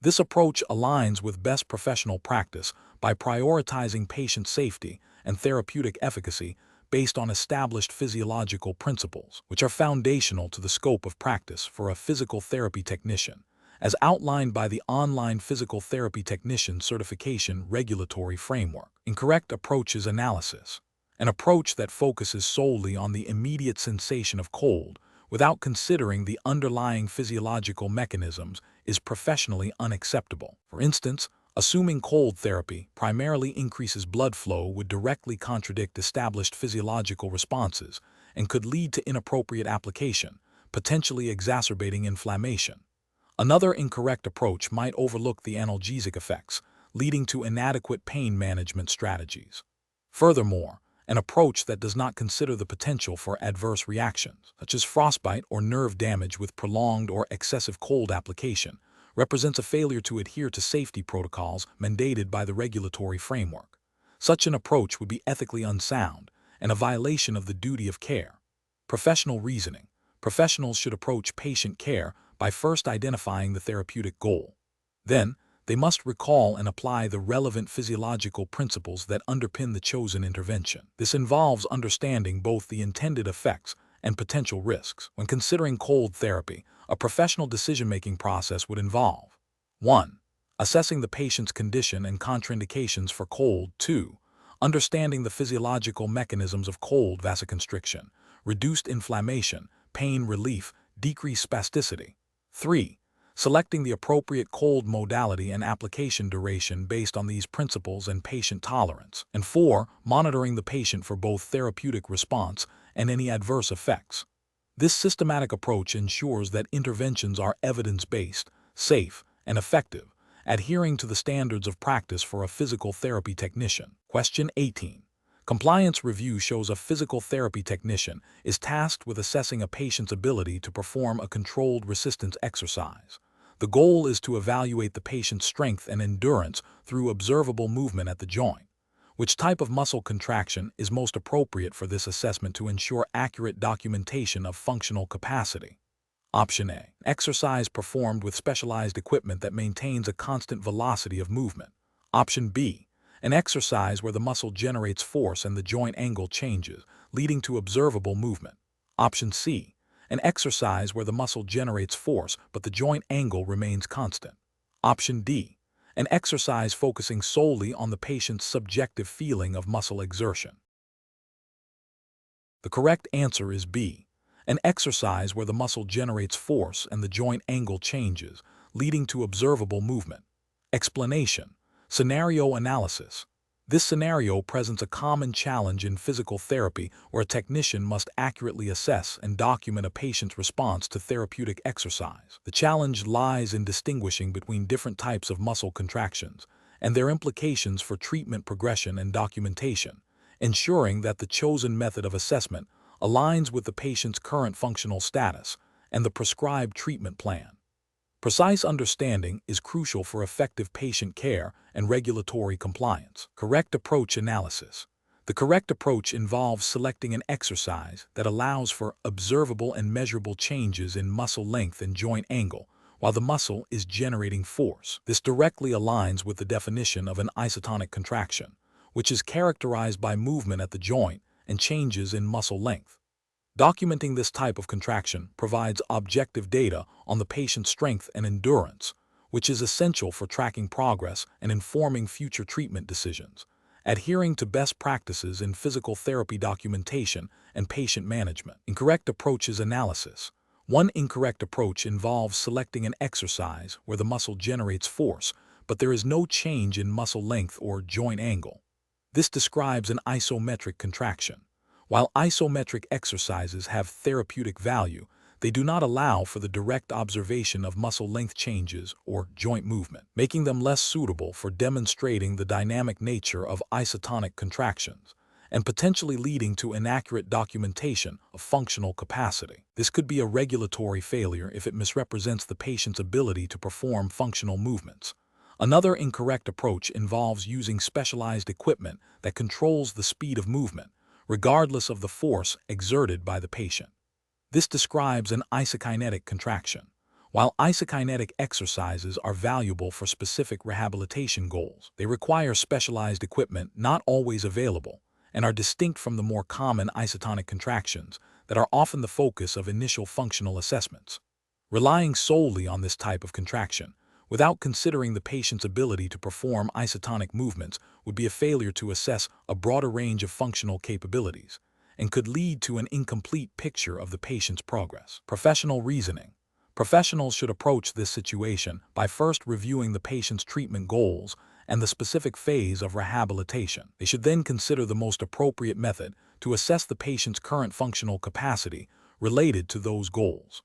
This approach aligns with best professional practice by prioritizing patient safety and therapeutic efficacy based on established physiological principles, which are foundational to the scope of practice for a physical therapy technician, as outlined by the Online Physical Therapy Technician Certification Regulatory Framework. Incorrect approaches analysis. An approach that focuses solely on the immediate sensation of cold without considering the underlying physiological mechanisms is professionally unacceptable. For instance, assuming cold therapy primarily increases blood flow would directly contradict established physiological responses and could lead to inappropriate application, potentially exacerbating inflammation. Another incorrect approach might overlook the analgesic effects, leading to inadequate pain management strategies. Furthermore, an approach that does not consider the potential for adverse reactions, such as frostbite or nerve damage with prolonged or excessive cold application, represents a failure to adhere to safety protocols mandated by the regulatory framework. Such an approach would be ethically unsound and a violation of the duty of care. Professional reasoning. Professionals should approach patient care by first identifying the therapeutic goal. Then, they must recall and apply the relevant physiological principles that underpin the chosen intervention. This involves understanding both the intended effects and potential risks. When considering cold therapy, a professional decision-making process would involve 1. Assessing the patient's condition and contraindications for cold. 2. Understanding the physiological mechanisms of cold vasoconstriction, reduced inflammation, pain relief, decreased spasticity. 3. selecting the appropriate cold modality and application duration based on these principles and patient tolerance. And 4. Monitoring the patient for both therapeutic response and any adverse effects. This systematic approach ensures that interventions are evidence-based, safe, and effective, adhering to the standards of practice for a physical therapy technician. Question 18. Compliance review shows a physical therapy technician is tasked with assessing a patient's ability to perform a controlled resistance exercise. The goal is to evaluate the patient's strength and endurance through observable movement at the joint. Which type of muscle contraction is most appropriate for this assessment to ensure accurate documentation of functional capacity? Option A. Exercise performed with specialized equipment that maintains a constant velocity of movement. Option B. An exercise where the muscle generates force and the joint angle changes, leading to observable movement. Option C. An exercise where the muscle generates force but the joint angle remains constant. Option D. An exercise focusing solely on the patient's subjective feeling of muscle exertion. The correct answer is B. An exercise where the muscle generates force and the joint angle changes, leading to observable movement. Explanation. Scenario analysis. This scenario presents a common challenge in physical therapy where a technician must accurately assess and document a patient's response to therapeutic exercise. The challenge lies in distinguishing between different types of muscle contractions and their implications for treatment progression and documentation, ensuring that the chosen method of assessment aligns with the patient's current functional status and the prescribed treatment plan. Precise understanding is crucial for effective patient care and regulatory compliance. Correct approach analysis. The correct approach involves selecting an exercise that allows for observable and measurable changes in muscle length and joint angle while the muscle is generating force. This directly aligns with the definition of an isotonic contraction, which is characterized by movement at the joint and changes in muscle length. Documenting this type of contraction provides objective data on the patient's strength and endurance, which is essential for tracking progress and informing future treatment decisions. Adhering to best practices in physical therapy documentation and patient management. Incorrect approaches analysis. One incorrect approach involves selecting an exercise where the muscle generates force, but there is no change in muscle length or joint angle. This describes an isometric contraction. While isometric exercises have therapeutic value, they do not allow for the direct observation of muscle length changes or joint movement, making them less suitable for demonstrating the dynamic nature of isotonic contractions and potentially leading to inaccurate documentation of functional capacity. This could be a regulatory failure if it misrepresents the patient's ability to perform functional movements. Another incorrect approach involves using specialized equipment that controls the speed of movement, regardless of the force exerted by the patient. This describes an isokinetic contraction. While isokinetic exercises are valuable for specific rehabilitation goals, they require specialized equipment not always available and are distinct from the more common isotonic contractions that are often the focus of initial functional assessments. Relying solely on this type of contraction, without considering the patient's ability to perform isotonic movements, would be a failure to assess a broader range of functional capabilities and could lead to an incomplete picture of the patient's progress. Professional reasoning. Professionals should approach this situation by first reviewing the patient's treatment goals and the specific phase of rehabilitation. They should then consider the most appropriate method to assess the patient's current functional capacity related to those goals.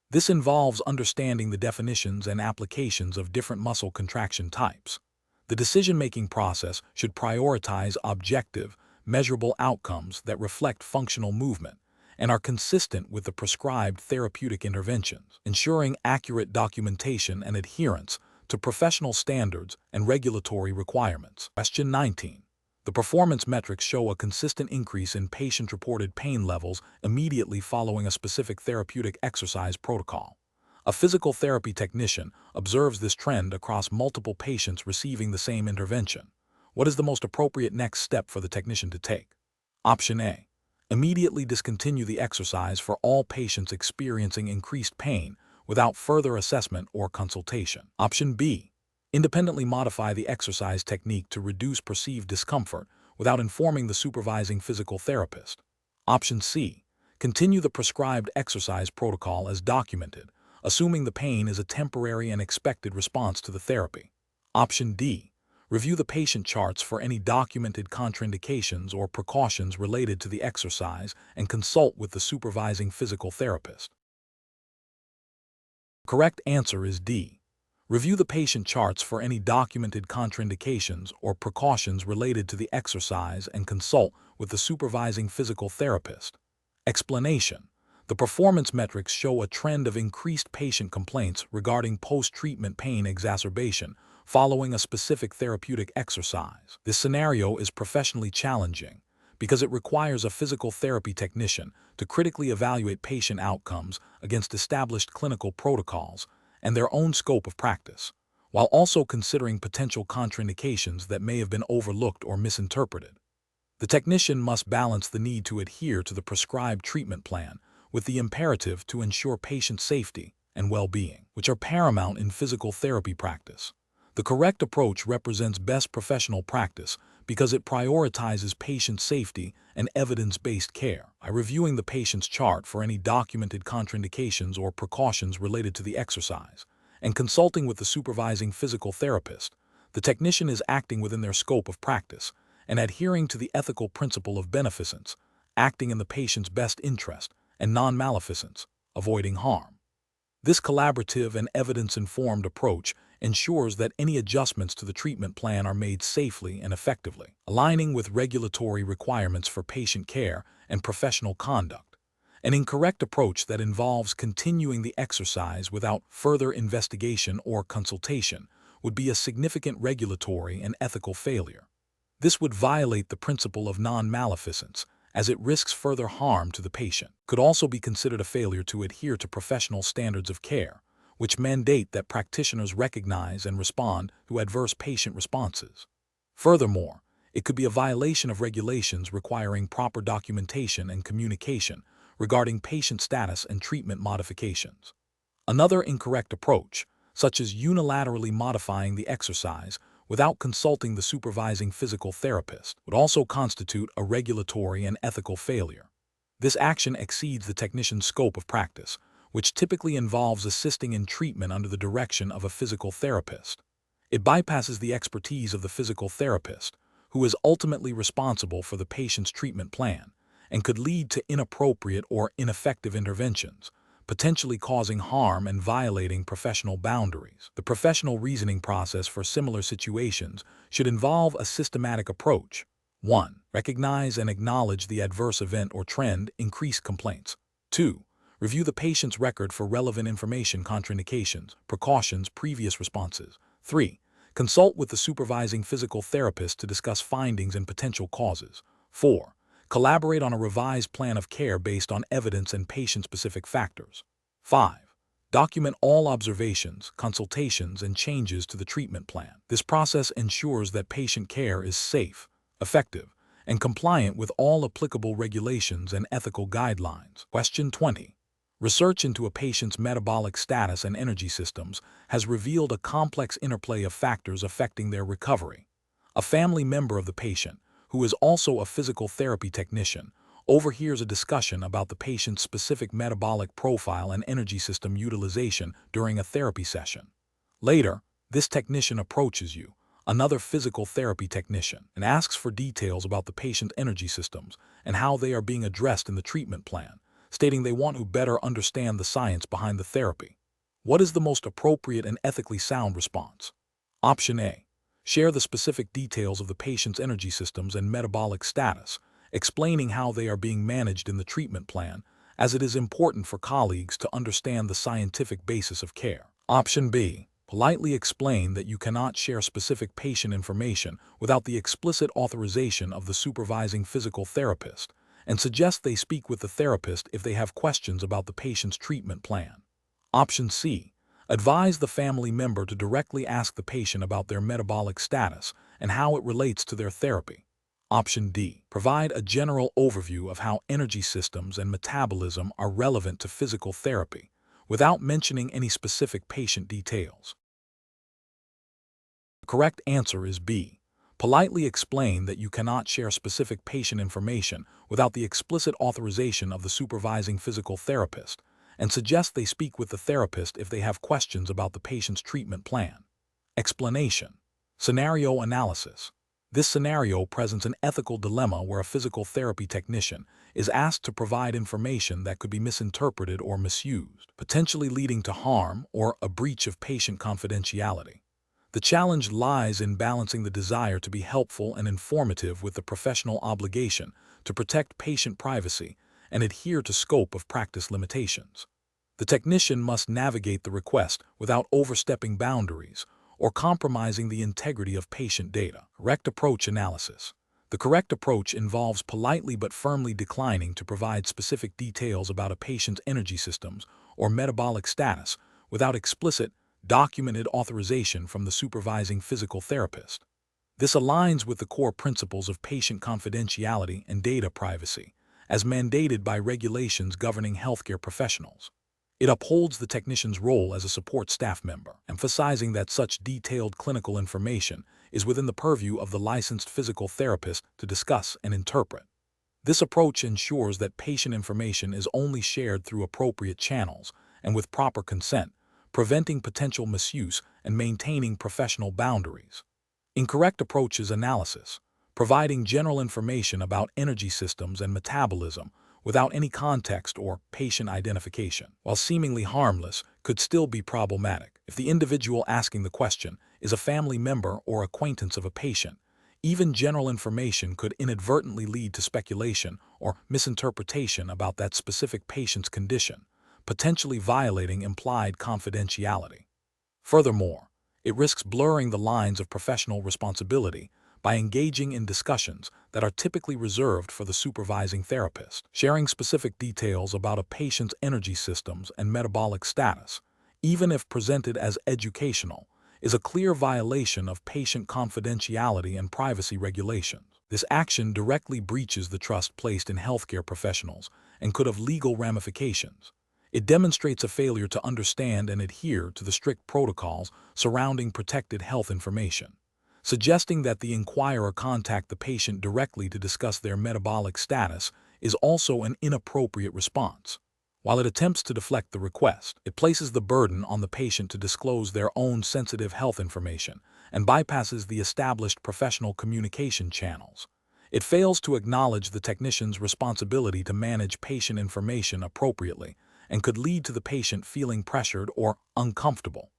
This involves understanding the definitions and applications of different muscle contraction types. The decision-making process should prioritize objective, measurable outcomes that reflect functional movement and are consistent with the prescribed therapeutic interventions, ensuring accurate documentation and adherence to professional standards and regulatory requirements. Question 19. The performance metrics show a consistent increase in patient-reported pain levels immediately following a specific therapeutic exercise protocol. A physical therapy technician observes this trend across multiple patients receiving the same intervention. What is the most appropriate next step for the technician to take? Option A. Immediately discontinue the exercise for all patients experiencing increased pain without further assessment or consultation. Option B. Independently modify the exercise technique to reduce perceived discomfort without informing the supervising physical therapist. Option C. Continue the prescribed exercise protocol as documented, assuming the pain is a temporary and expected response to the therapy. Option D. Review the patient charts for any documented contraindications or precautions related to the exercise and consult with the supervising physical therapist. Correct answer is D. Review the patient charts for any documented contraindications or precautions related to the exercise and consult with the supervising physical therapist. Explanation: the performance metrics show a trend of increased patient complaints regarding post-treatment pain exacerbation following a specific therapeutic exercise. This scenario is professionally challenging because it requires a physical therapy technician to critically evaluate patient outcomes against established clinical protocols and their own scope of practice, while also considering potential contraindications that may have been overlooked or misinterpreted. The technician must balance the need to adhere to the prescribed treatment plan with the imperative to ensure patient safety and well-being, which are paramount in physical therapy practice. The correct approach represents best professional practice because it prioritizes patient safety and evidence-based care. By reviewing the patient's chart for any documented contraindications or precautions related to the exercise and consulting with the supervising physical therapist, the technician is acting within their scope of practice and adhering to the ethical principle of beneficence, acting in the patient's best interest and non-maleficence, avoiding harm. This collaborative and evidence-informed approach ensures that any adjustments to the treatment plan are made safely and effectively, aligning with regulatory requirements for patient care and professional conduct. An incorrect approach that involves continuing the exercise without further investigation or consultation would be a significant regulatory and ethical failure. This would violate the principle of non-maleficence, as it risks further harm to the patient. Could also be considered a failure to adhere to professional standards of care, which mandate that practitioners recognize and respond to adverse patient responses. Furthermore, it could be a violation of regulations requiring proper documentation and communication regarding patient status and treatment modifications. Another incorrect approach, such as unilaterally modifying the exercise without consulting the supervising physical therapist, would also constitute a regulatory and ethical failure. This action exceeds the technician's scope of practice, which typically involves assisting in treatment under the direction of a physical therapist. It bypasses the expertise of the physical therapist, who is ultimately responsible for the patient's treatment plan, and could lead to inappropriate or ineffective interventions, potentially causing harm and violating professional boundaries. The professional reasoning process for similar situations should involve a systematic approach. 1. Recognize and acknowledge the adverse event or trend, increased complaints. 2. Review the patient's record for relevant information, contraindications, precautions, previous responses. 3. Consult with the supervising physical therapist to discuss findings and potential causes. 4. Collaborate on a revised plan of care based on evidence and patient-specific factors. 5. Document all observations, consultations, and changes to the treatment plan. This process ensures that patient care is safe, effective, and compliant with all applicable regulations and ethical guidelines. Question 20. Research into a patient's metabolic status and energy systems has revealed a complex interplay of factors affecting their recovery. A family member of the patient, who is also a physical therapy technician, overhears a discussion about the patient's specific metabolic profile and energy system utilization during a therapy session. Later, this technician approaches you, another physical therapy technician, and asks for details about the patient's energy systems and how they are being addressed in the treatment plan, stating they want to better understand the science behind the therapy. What is the most appropriate and ethically sound response? Option A. Share the specific details of the patient's energy systems and metabolic status, explaining how they are being managed in the treatment plan, as it is important for colleagues to understand the scientific basis of care. Option B. Politely explain that you cannot share specific patient information without the explicit authorization of the supervising physical therapist, and suggest they speak with the therapist if they have questions about the patient's treatment plan. Option C. Advise the family member to directly ask the patient about their metabolic status and how it relates to their therapy. Option D. Provide a general overview of how energy systems and metabolism are relevant to physical therapy, without mentioning any specific patient details. The correct answer is B. Politely explain that you cannot share specific patient information without the explicit authorization of the supervising physical therapist, and suggest they speak with the therapist if they have questions about the patient's treatment plan. Explanation. Scenario analysis. This scenario presents an ethical dilemma where a physical therapy technician is asked to provide information that could be misinterpreted or misused, potentially leading to harm or a breach of patient confidentiality. The challenge lies in balancing the desire to be helpful and informative with the professional obligation to protect patient privacy and adhere to scope of practice limitations. The technician must navigate the request without overstepping boundaries or compromising the integrity of patient data. Correct approach analysis. The correct approach involves politely but firmly declining to provide specific details about a patient's energy systems or metabolic status without explicit, documented authorization from the supervising physical therapist. This aligns with the core principles of patient confidentiality and data privacy, as mandated by regulations governing healthcare professionals. It upholds the technician's role as a support staff member, emphasizing that such detailed clinical information is within the purview of the licensed physical therapist to discuss and interpret. This approach ensures that patient information is only shared through appropriate channels and with proper consent, preventing potential misuse and maintaining professional boundaries. Incorrect approaches analysis. Providing general information about energy systems and metabolism without any context or patient identification, while seemingly harmless, could still be problematic. If the individual asking the question is a family member or acquaintance of a patient, even general information could inadvertently lead to speculation or misinterpretation about that specific patient's condition, potentially violating implied confidentiality. Furthermore, it risks blurring the lines of professional responsibility by engaging in discussions that are typically reserved for the supervising therapist. Sharing specific details about a patient's energy systems and metabolic status, even if presented as educational, is a clear violation of patient confidentiality and privacy regulations. This action directly breaches the trust placed in healthcare professionals and could have legal ramifications. It demonstrates a failure to understand and adhere to the strict protocols surrounding protected health information, suggesting that the inquirer contact the patient directly to discuss their metabolic status is also an inappropriate response. While it attempts to deflect the request, it places the burden on the patient to disclose their own sensitive health information and bypasses the established professional communication channels. It fails to acknowledge the technician's responsibility to manage patient information appropriately and could lead to the patient feeling pressured or uncomfortable.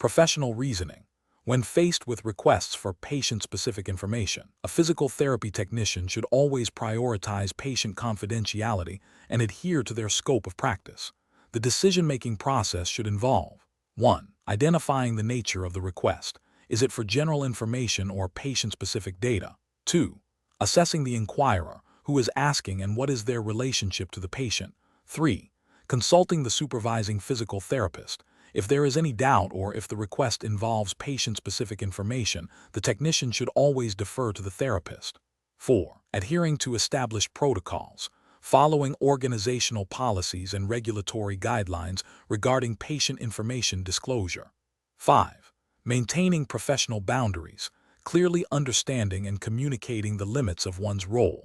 Professional reasoning. When faced with requests for patient-specific information, a physical therapy technician should always prioritize patient confidentiality and adhere to their scope of practice. The decision-making process should involve 1. Identifying the nature of the request. Is it for general information or patient-specific data? 2. Assessing the inquirer, who is asking and what is their relationship to the patient. 3. Consulting the supervising physical therapist. If there is any doubt or if the request involves patient-specific information, the technician should always defer to the therapist. 4. Adhering to established protocols. Following organizational policies and regulatory guidelines regarding patient information disclosure. 5. Maintaining professional boundaries, clearly understanding and communicating the limits of one's role.